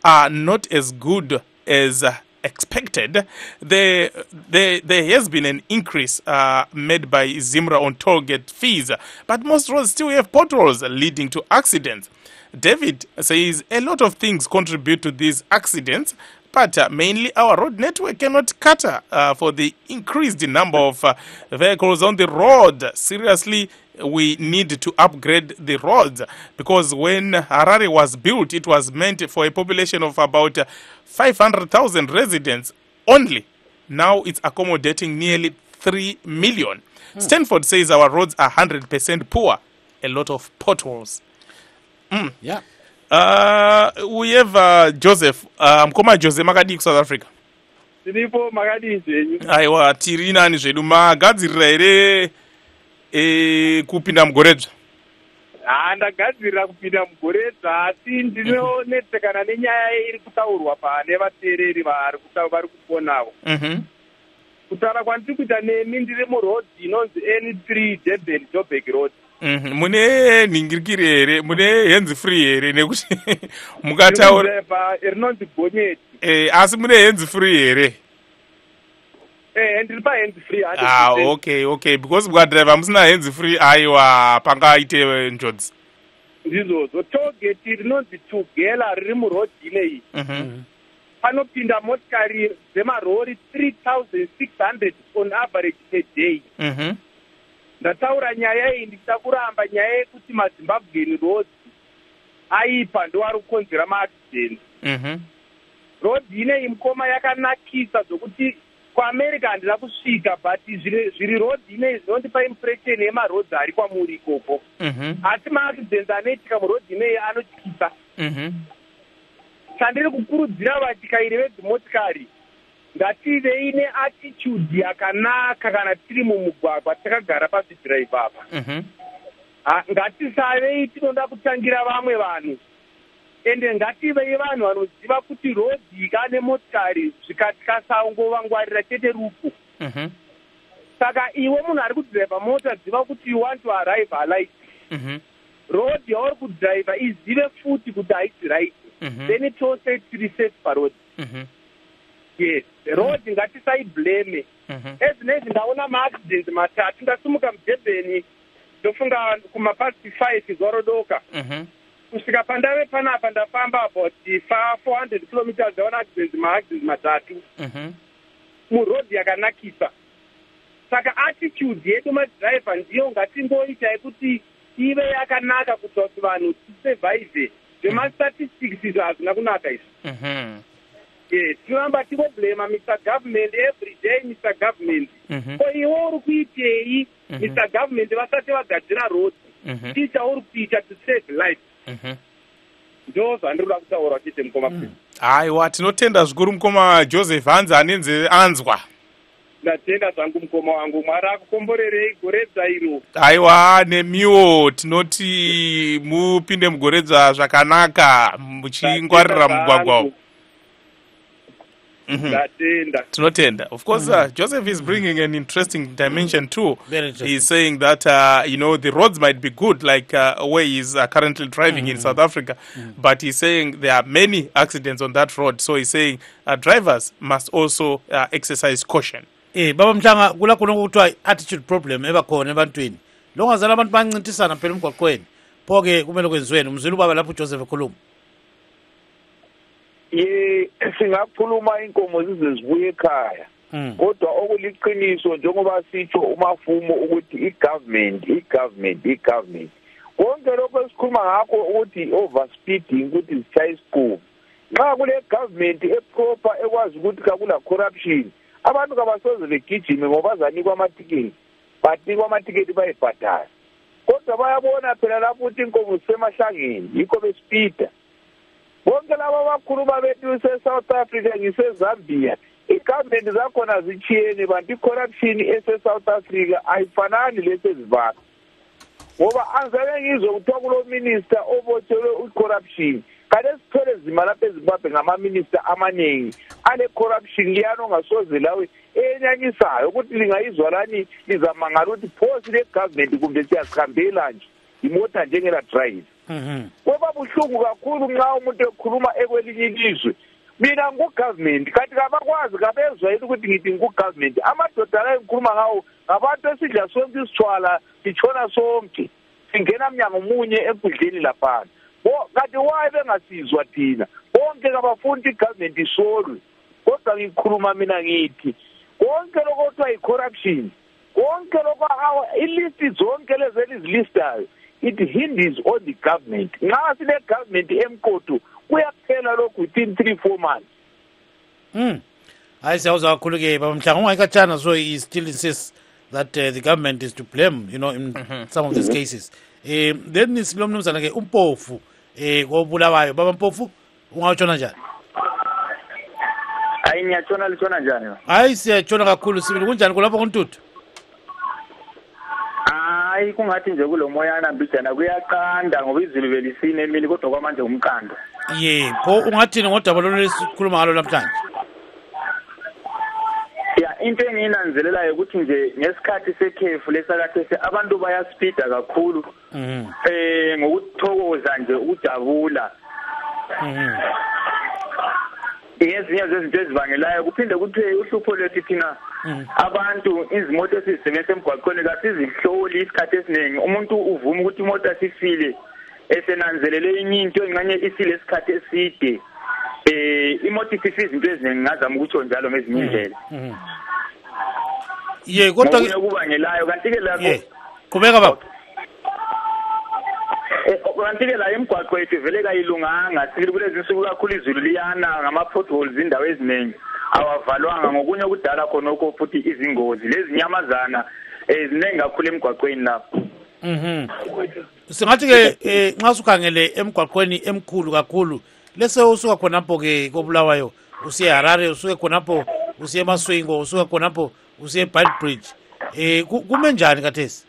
are not as good as expected. There has been an increase made by Zimra on toll gate fees, but most roads still have potholes leading to accidents. David says a lot of things contribute to these accidents, but mainly our road network cannot cater for the increased number of vehicles on the road. Seriously, we need to upgrade the roads, because when Harare was built, it was meant for a population of about 500,000 residents only. Now it's accommodating nearly 3 million. Stanford says our roads are 100% poor, a lot of potholes. Yeah. We have Joseph. Mkoma Joseph Makadi South Africa. Tiripo Makadi zvenyu. Aiwa, tiri nani zvedu magadzirira here kupinda mugoredzva? Ndagadzirira kupinda mugoredzva, asi ndinonetsekana nenyaya iri kutaurwa nevateereri vari kuponawo. Kutaura kwandiri kuita nemi ndiri murodhi inonzi N3 Durban Joburg Road. Mune ningirikiri here, mune hands free here, nekuti mukataura rinonzi gonyeti. Asi mune hands free here. Ndiri pa hands free. Okay, because mukadriva musina hands free, aiwa pangaite njodzi. Ndizvozvo, togeti rinonzi Tugela riri murodhi ineyi. Panopinda motikari dzemarori 3,600 on average per day. Ndataura nyaya iyi ndichida kuramba nyaya yekuti maZimbabwean roads aipa ndo ari kukonzera maaccident. Road ineyi mukoma yakanakisa zvokuti kuAmerica handina kusvika, but zviri road ineyi zvinondipa impression yemaroads ari kwamuri ikoko. Asi maaccidents anoitika muroad ineyi anotyisa. Chandiri kukurudzira vatyairi vedzimotikari, ngativei neattitude yakanaka kana tiri mumugwagwa takagara pazvidhiraivha apa. Ngatisavei tinoda kutangira vamwe vanhu, ende ngativei vanhu vanoziva kuti rodhi ikane motikari zvikatikasaungovangwarira chete rufu. Saka iwe munhu ari kudhiraivha mota, ziva kuti you want to arrive alight. Road yauri kudhiraivha izive futi kuti haisi right. Then tose tiri safe parodi. Yes, road ngatisaiblame. Ezinezvi ndaona maaccidents matatu. Ndasimuka muDurban ndofunga kumapasi 5 zvorodoka. Kusvika pandave panapa ndafamba about 400 kilometers ndaona maaccidents matatu. muroad yakanakisa. Saka attitude yedu madriver ndiyo ngatingoita yekuti ive yakanaka kuitira kuti vanhu tisurvive. Zvemastatistics izvo hazvina kunaka izvo. Tinoramba tigoblema Mr. Government every day, Mr. Government. Ko iwe uri kuitei Mr. Government vasati vagadzira road. Ticha uri kuita to save life. Ndo zvandinoda kutaura chete mukoma. Aiwa, tinotenda zvikuru mukoma Joseph Hanza anenze anzwa. Ndatenda zvangu mukoma wangu, Mwari akukomborerei goredza iro. Aiwa, nemiwo tinoti mupinde mugoredza zvakanaka muchingwarira mugwagwa. Tinotenda. Of course, Joseph is bringing an interesting dimension too. He's saying that the roads might be good, like where he's currently driving in South Africa, but he's saying there are many accidents on that road. So he's saying drivers must also exercise caution. Baba Mhlanga kula kuno kuthiwa attitude problem ebakhona ebantwini. Longazala abantu bancintisana phela emgwaqweni. Pho-ke kumele kwenziweni umzulu ubaba lapho Joseph ekhuluma. Singakhuluma inkomo zizibuye ekhaya. Kodwa okuliqiniso njengoba sitsho umafumo ukuthi i-government. Konke lokho esikhuluma ngakho ukuthi overspeeding ukuthi sishaye isiqubu. Nxa kule government eproper ekwazi ukuthi kakula corruption, abantu kabasoze begijime ngoba bazanikwa amatiketi. Banikwa amatiketi bayibhadala. Kodwa bayabona phela lapho ukuthi inkomo zisemahlangeni yikho bespeeda. Bonke laba bakhuluma bethu se-South Africa ngise-Zambia, i-government zakhona zitshiyene, bantu i-corruption ese-South Africa ayifanani lese-Zimbabwe. Ngoba angizabe ngizwe kuthiwa kulo minister obotshelwe i-corruption, kanti esithole zima lapha eZimbabwe ngama-minister amaningi ale-corruption liyana ongasoze lawe enyanyisayo ukuthi lingayizwa lani lizamangala ukuthi phosi le-government kumbe siyazihambela nje imota njengela drive. Ngoba buhlungu kakhulu nxa umuntu ekhuluma ekwelinye ilizwe. Mina ngu-government, kanti kabakwazi kabezwa yini ukuthi ngithi ngu-government. Amadoda la engikhuluma ngawo ngabantu esidla sonke isithwala, sitshona sonke, singena mnyango munye enkundleni laphana. Kanti waye bengasizwa thina bonke kabafuni i-government isolwe. Kodwa ngikhuluma mina ngithi konke lokho kuthiwa yi-corruption, konke lokho ilist zonke lezi elizilistayo, it hinders on the government. Nxa sile government emkoto kuyaphela lokhu within 3-4 months. I say also kakhulu-ke Baba Mhlanga ungayikatshana, so he still insists that the government is to blame, in some of these cases. Then silo mnumzana-ke uMpofu kobulawayo. Baba Mpofu ungawutshona njani? Hayi ngiyatshona litshona njani? Hayi siyatshona kakhulu sibili. Kunjani kulapho kuNtuthu? Hayi kungathi nje kulomoyana mbijana kuyaqanda ngoba izulu belisine emini kodwa kwamanje umqando. Pho ungathini ngodaba lolu lesikhuluma ngalo namhlanje? Into enginanzelelayo ukuthi nje ngesikhathi sekhefu lesakathe abantu bayaspeeda kakhulu ngokuthokoza nje ukujabula. Ngezinye zezinto ezibangelayo kuphinde kuthiwe uhlupho lwethu thina abantu izimoto esizisebenzisa emgwaqweni kasizihloli isikhathi esiningi. Umuntu uvuma ukuthi imoto asifile esenanzelele enye into enganye isile isikhathi eside. Imoto isifa izinto eziningi ngazama ukutsho njalo ngezinye indlela. Kodwa kubangelayo kanti-ke lapho qhubeka baba. Kanti-ke la emgwaqo yethu vele kayilunganga, sibili kulezi nsuku kakhulu izulu liyana ngama-potholes indawo eziningi awavalwanga, ngokunye kudala khonokho futhi izingozi lezi nyamazana eziningi kakhulu emgwaqweni lapho. Singathi-ke nxa sukhangele emgwaqweni emkhulu kakhulu lese usuka khonapho-ke koBulawayo usiye eHarare, usuke khonapho usiye eMaswingo, usuke khonapho usiye eBeitbridge, kume njani kathesi?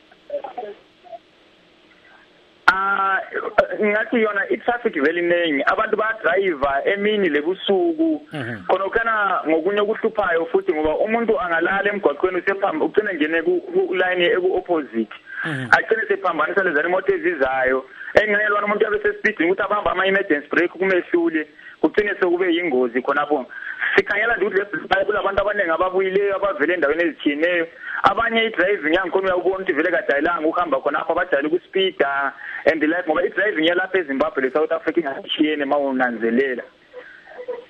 Ngathi yona i-traffic vele iningi, abantu bayadrayiva emini lebusuku khonokana ngokunye okuhluphayo futhi ngoba umuntu angalala emgwaqweni usephamba ugcine ngene ku-line eku-opposite agcine sephambanisa lezana imoto ezizayo engenelwana umuntu abe sespeeding ukuthi abamba ama-emergency break kumehlule kugcine sekube yingozi khonapho. Sikhangela nje ukuthi kulabantu abaningi ababuyileyo abavele endaweni ezitshiyeneyo, abanye i-driving yangikhona uyakubona ukuthi vele kadayelanga ukuhamba khonapho, abadayela ukuspeeda and like ngoba i-driving yalapha eZimbabwe le-South Africa ingashiyene ma unanzelela.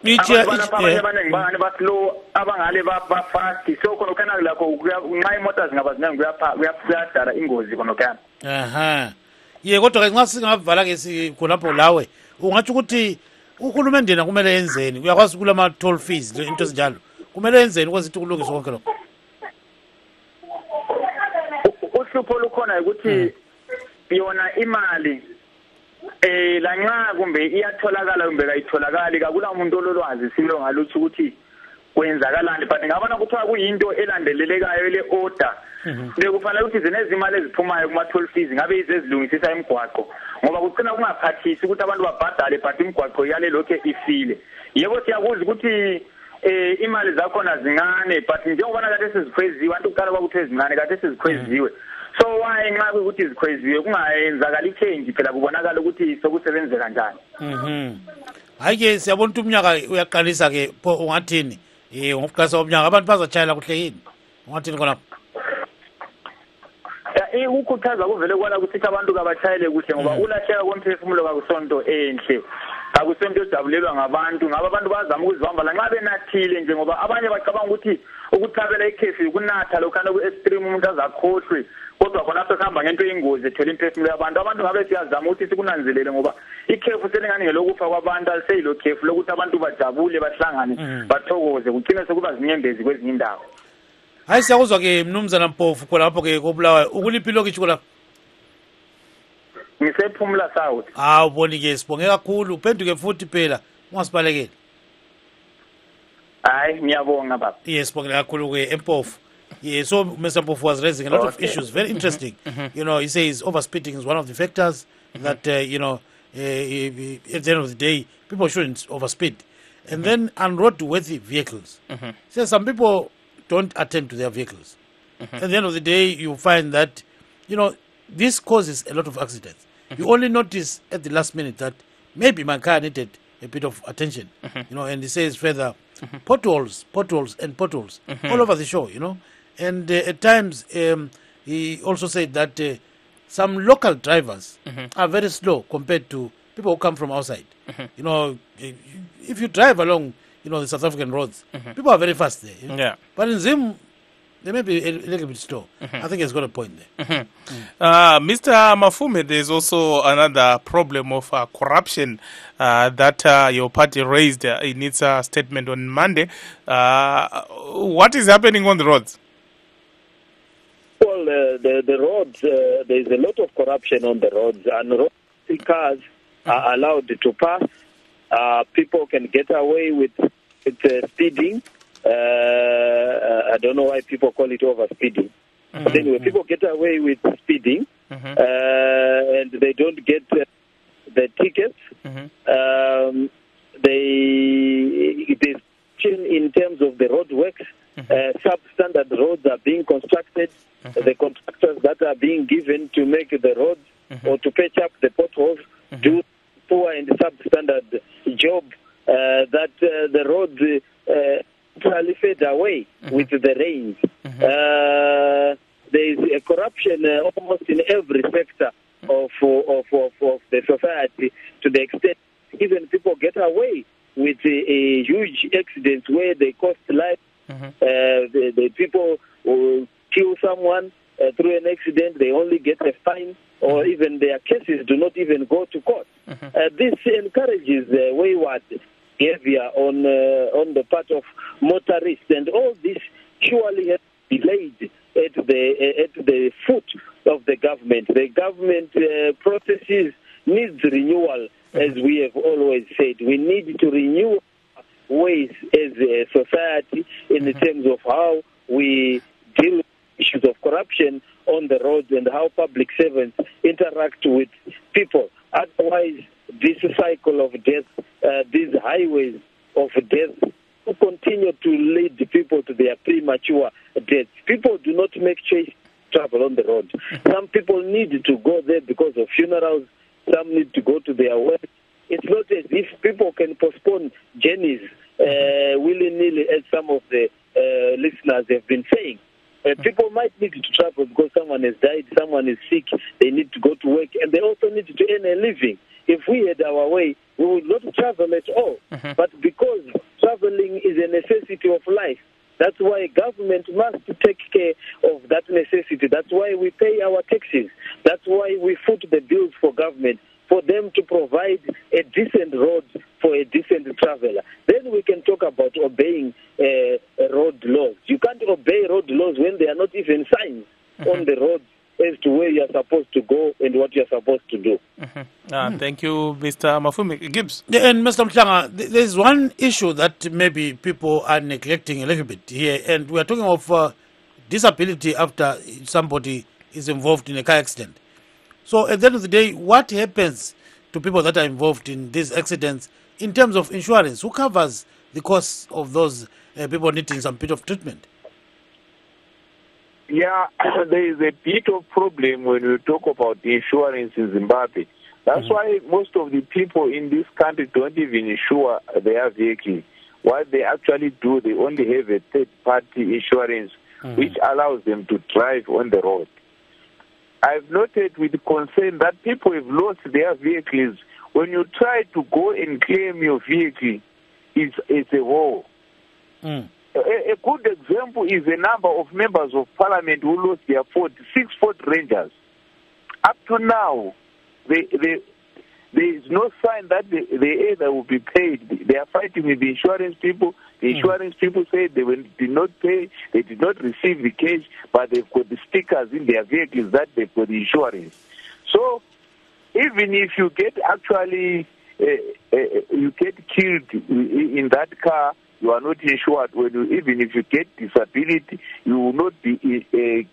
abanye abaningi bangane baslow abangale bafast so khona lakho nxa imoto zingaba ziningi kuyadala ingozi khona. Aha. Ye kodwa ke nxa singavala ke sikhonapho lawe ungathi ukuthi uhulumende yena kumele yenzeni uyakwazi kulama toll fees into ezinjalo kumele yenzeni ukwazi ukuthi kulungiswe konke lokho. Uhlupho lukhona ukuthi yona imali la nxa kumbe iyatholakala kumbe kayitholakali kakula umuntu ololwazi silo ngalutho ukuthi kwenzakalani but ngabona kuthiwa kuyinto elandelelekayo le order bekufanele ukuthi zinezimali eziphumayo kuma toll fees ngabe izezilungisisa emgwaqo ngoba kucina kungaphathisi ukuthi abantu babhadale but imgwaqo yale lokho ifile yebo siyakuza ukuthi imali zakhona zincane but njengoba kade sezikhweziwe abantu kuqala kwakuthi ezincane kade sezikhweziwe so why nxa ukuthi zikhweziwe kungayenzakala ichange phela kubonakala ukuthi sokusebenza kanjani. Hayi ke siyabona ukuthi umnyaka uyaqalisa ke ungathini ngokuqalisa umnyaka abantu bazatshayela kuhle yini ungathini khona ukukhuthaza kuvele kwala ukuthi abantu kabatshayele kuhle ngoba ulahleka kwemphefumulo kakusonto enhle akusonto ejabulelwa ngabantu ngaba abantu bazama ukuzihamba lanxa benathile nje ngoba abanye bacabanga ukuthi ukuthabela ikhefi kunatha lokhana ku-extreme umuntu azakhohlwe kodwa khona sesihamba ngento eyingozi ethola imphefumulo yabantu abantu ngabe siyazama ukuthi sikunanzelele ngoba ikhefu selingani ngelokufa kwabantu aliseyilo khefu lokuthi abantu bajabule bahlangane bathokoze kugcine sekuba zinyembezi kwezinye indawo. Hayi siyakuzwa ke mnumzana Mpofu khona lapho ke koBulawayo ukuliphi lokitshi khona ngisephumula South. Uboni ke sibonge kakhulu uphenduke futhi phela ungasibalekeli. Hayi ngiyabonga baba. Yes sibonge kakhulu ke eMpofu. Yeah, so Mr. Mpofu was raising a lot of issues, very interesting. You know, he says overspeeding is one of the factors that, you know, at the end of the day, people shouldn't overspeed. And then unroadworthy vehicles. So some people don't attend to their vehicles. At the end of the day, you find that, you know, this causes a lot of accidents. You only notice at the last minute that maybe my car needed a bit of attention, you know, and he says further, potholes all over the show, you know. And at times, he also said that some local drivers are very slow compared to people who come from outside. You know, if you drive along, you know, the South African roads, people are very fast there. You know? Yeah. But in Zim, they may be a little bit slow. I think he's got a point there. Mr. Mafume, there's also another problem of corruption that your party raised in its statement on Monday. What is happening on the roads? Well, the roads, there's a lot of corruption on the roads, and road cars are allowed to pass. People can get away with speeding. I don't know why people call it overspeeding. But anyway, people get away with speeding, and they don't get the tickets. In terms of the road works, substandard roads are being constructed. The contractors that are being given to make the roads or to patch up the potholes do poor and substandard job that the roads totally fade away with the rains. There is a corruption almost in every sector of the society, to the extent even people get away with a huge accidents where they cost life. The people who kill someone through an accident, they only get a fine, or even their cases do not even go to court. This encourages wayward behavior on the part of motorists, and all this surely has delayed at the foot of the government. The government processes needs renewal, as we have always said. We need to renew ways as a society in terms of how we deal with issues of corruption on the roads and how public servants interact with people. Otherwise, this cycle of death, these highways of death, will continue to lead people to their premature deaths. People do not make choice to travel on the road. Some people need to go there because of funerals. Some need to go to their work. It's not as if people can postpone journeys willy-nilly, as some of the listeners have been saying. People might need to travel because someone has died, someone is sick, they need to go to work, and they also need to earn a living. If we had our way, we would not travel at all. But because traveling is a necessity of life. That's why government must take care of that necessity. That's why we pay our taxes. That's why we foot the bills for government, for them to provide a decent road for a decent traveler. Then we can talk about obeying road laws. You can't obey road laws when there are not even signs on the road as to where you are supposed to go and what you are supposed to do. Thank you, Mr. Mafumi. Gibbs. Yeah, and Mr. Mhlanga, there's one issue that maybe people are neglecting a little bit here, and we are talking of disability after somebody is involved in a car accident. So at the end of the day, what happens to people that are involved in these accidents in terms of insurance? Who covers the costs of those people needing some bit of treatment? Yeah, there is a bit of problem when we talk about the insurance in Zimbabwe. That's why most of the people in this country don't even insure their vehicle. What they actually do, they only have a third-party insurance which allows them to drive on the road. I've noted with concern that people have lost their vehicles. When you try to go and claim your vehicle, it's a war. A good example is the number of members of parliament who lost their six Ford Rangers. Up to now, there is no sign that they either will be paid. They are fighting with the insurance people. The insurance people say they did not pay, they did not receive the cash, but they've got the stickers in their vehicles that they've got the insurance. So even if you get actually, you get killed in that car, you are not insured. Even if you get disability, you will not be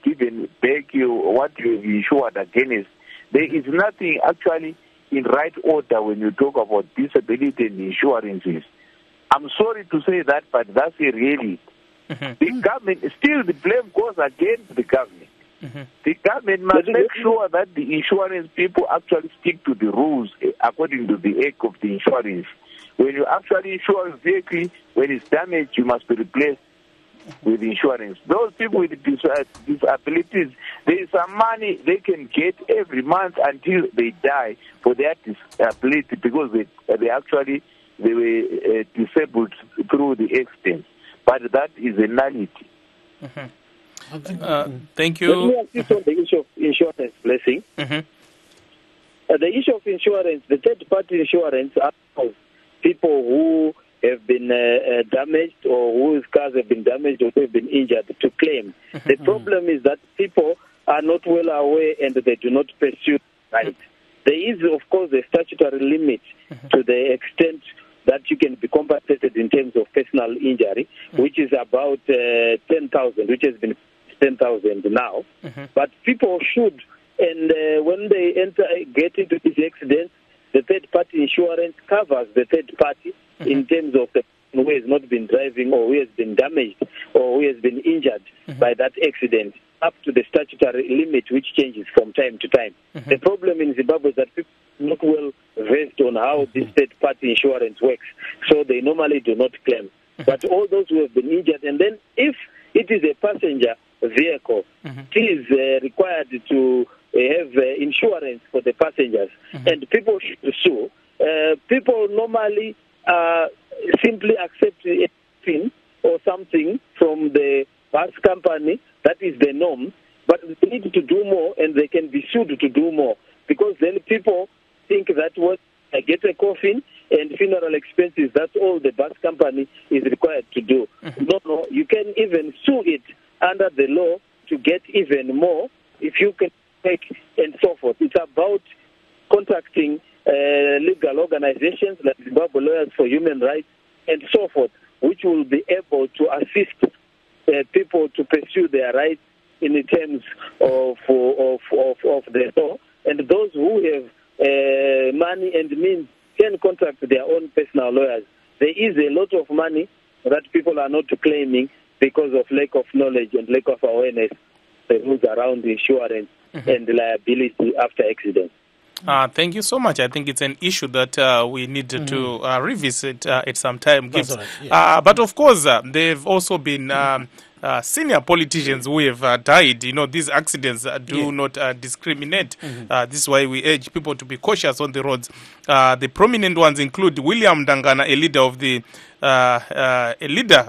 given back what you have insured against. There is nothing actually in right order when you talk about disability and insurances. I'm sorry to say that, but that's a reality. The government, still the blame goes against the government. The government must make sure that the insurance people actually stick to the rules according to the act of the insurance. When you actually insure a vehicle, when it's damaged, you must be replaced with insurance. Those people with disabilities, there is some money they can get every month until they die for their disability because they were disabled through the accident. But that is a nullity. Thank you. Let me assist on the issue of insurance, Blessing. The issue of insurance, the third-party insurance allows people who have been damaged or whose cars have been damaged or who have been injured to claim. The problem is that people are not well aware and they do not pursue right. There is, of course, a statutory limit to the extent that you can be compensated in terms of personal injury, which is about 10,000, which has been 10,000 now. But people should, and when they get into these accidents, the third-party insurance covers the third party in terms of the person who has not been driving or who has been damaged or who has been injured by that accident up to the statutory limit, which changes from time to time. The problem in Zimbabwe is that people are not well versed on how this third-party insurance works, so they normally do not claim. But all those who have been injured, and then if it is a passenger vehicle, it is required to have insurance for the passengers, and people should sue. People normally simply accept a thing or something from the bus company. That is the norm, but they need to do more, and they can be sued to do more, because then people think that what I get a coffin and funeral expenses, that's all the bus company is required to do. No, you can even sue it under the law to get even more if you can take and so forth. It's about contacting legal organizations like Zimbabwe Lawyers for Human Rights and so forth, which will be able to assist people to pursue their rights in terms of the law. And those who have money and means can contact their own personal lawyers. There is a lot of money that people are not claiming because of lack of knowledge and lack of awareness, the rules around insurance and liability after accidents. Thank you so much. I think it's an issue that we need to revisit at some time. That's all right, yeah. But of course, there have also been senior politicians who have died. You know, these accidents do not discriminate. This is why we urge people to be cautious on the roads. The prominent ones include William Dangana, a leader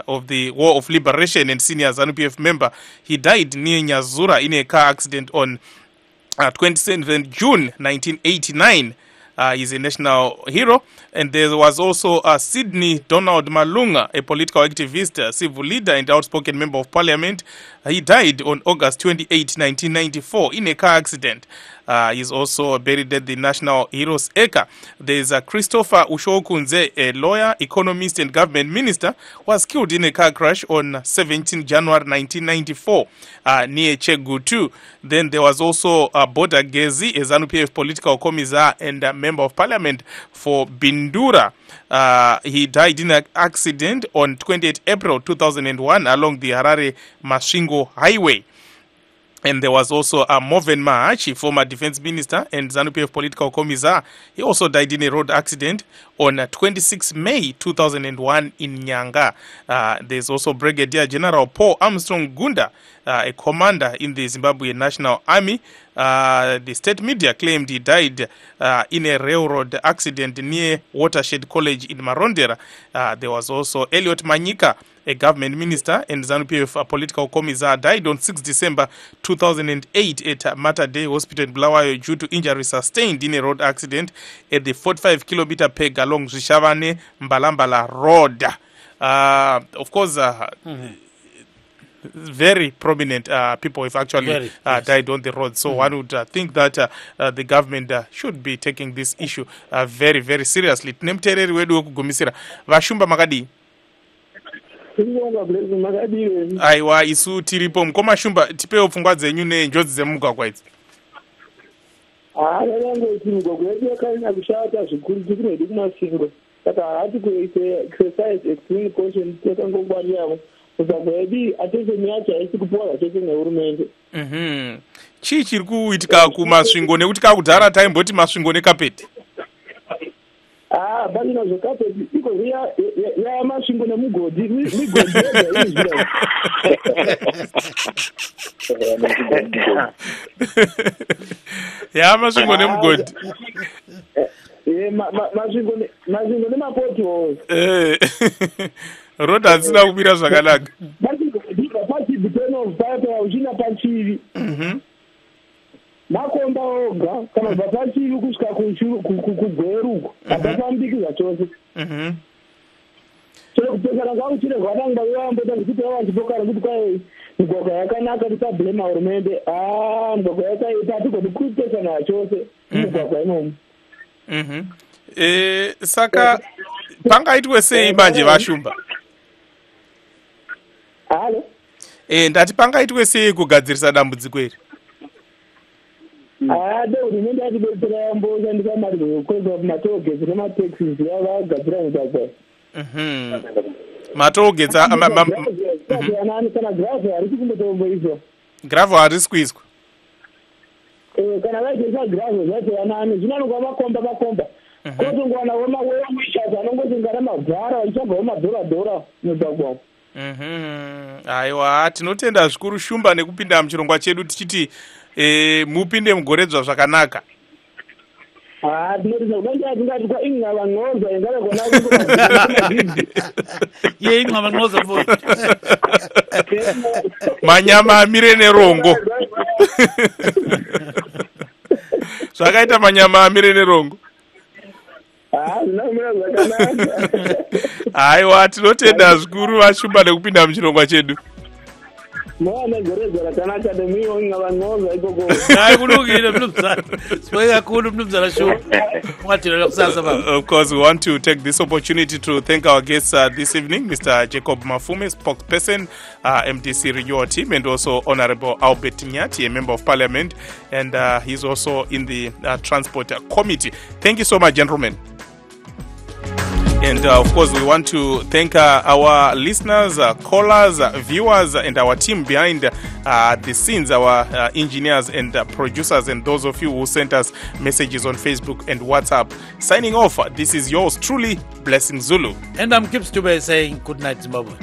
of the War of Liberation and senior ZANU-PF member. He died near Nyazura in a car accident on 27th June 1989. He's a national hero. And there was also Sydney Donald Malunga, a political activist, civil leader and outspoken member of parliament. He died on August 28, 1994 in a car accident. He's also buried at the National Heroes Acre. There's Christopher Ushokunze, a lawyer, economist and government minister, was killed in a car crash on 17 January 1994 near Chegutu. Then there was also Boda Gezi, a ZANU-PF political commissar and a member of parliament for Bindura. He died in an accident on 28 April 2001 along the Harare-Masvingo Highway. And there was a Moven Mahachi, former defense minister and ZANU-PF political commissar. He also died in a road accident on 26 May 2001 in Nyanga. There's also Brigadier General Paul Armstrong Gunda, a commander in the Zimbabwe National Army. The state media claimed he died in a railroad accident near Watershed College in Marondera. There was also Elliot Manyika, a government minister and ZANU-PF political commissar, died on 6 December 2008 at Mater Dei Hospital in Bulawayo due to injuries sustained in a road accident at the 45-kilometer peg along Zhishavane Mbalambala Road. Of course, very prominent people have actually died on the road. So one would think that the government should be taking this issue very, very seriously. Nemtereri wedu kugumisira. Vashumba makadi. Aiwa isu tiripo mkoma shumba tipeo pfungwa dzenyu nenjodzi dzemugwagwa idzi. Yangu mugwagwa yedu yakanyanya kushata zvikuru tikunodi kumasingo. Saka hati kuite exercise extreme caution takangongwarirawo. Mugwagwa yedu attention yacho haisi kupuwa zvachose nehurumende. Chii chiri kuitika kumasvingo nekuti kakudhara taimboti masvingo nekapeti? Bana zvakapeti iko ya masvingo nemugodhi migodhi yezvira. Ya masvingo nemugodhi. Masvingo nemapotholes. Road hadzina kumira zvakanaka. Pachibhiteno paya uchina pachivi. Makomba oga kana kubva pachivi kusvika kugweruko hapafambiki zvachose. Chero kupesana kwangu chine rwadanga vavambota ngekuti vavachipokana kuti kwai migwagwa yakanaka tisablema hurumende. Migwagwa yakaita hatigoni kupesana zvachose mumigwagwa imomo. Saka pangaitwe sei manje Vashumba? Halo? Ndati pangaitwe sei kugadzirisa dambudziko iri? Hurumende yatibetsera yamboshandisa mari dzekukwedza kumatogesi nemataxis yavagadzira migwagwa. Matogesi kana gravel harisi kumbotomboiswa. Gravel harisi kuiswa? Kana vaitoisa gravel zvatoyanani zvinanogwa makomba. Kotongwana wemawishas anongosingana mabhara vachichabvawo madhora mugwagwa. Aiwa, tinotenda zvikuru Shumba nekupinda muchirongwa chedu tichiti mupinde mugoredzwa zvakanaka. Tinotenda kudai atingati kwa ingava ng'oza ingava kona ye ingava ng'oza futhi. Manyama amire nerongo. Zvakaita manyama amire nerongo. Aiwa, tinotenda zvikuru Vashumba nekupinda muchirongwa chedu. Mwana goredzwa rakanaka nemiwo ingava ng'oza ikoko. Kulungile mnumzana. Sibonge kakhulu mnumzana Shumba. Ungathilelwa kusasa baba. Of course, we want to take this opportunity to thank our guests this evening, Mr. Jacob Mafume, spokesperson, MDC Renewal Team, and also Honorable Albert Nyati, a member of Parliament, and he's also in the Transport Committee. Thank you so much, gentlemen. And of course, we want to thank our listeners, callers, viewers, and our team behind the scenes, our engineers and producers, and those of you who sent us messages on Facebook and WhatsApp. Signing off, this is yours truly, Blessing Zulu. And I'm Kip Stube saying good night, Zimbabwe.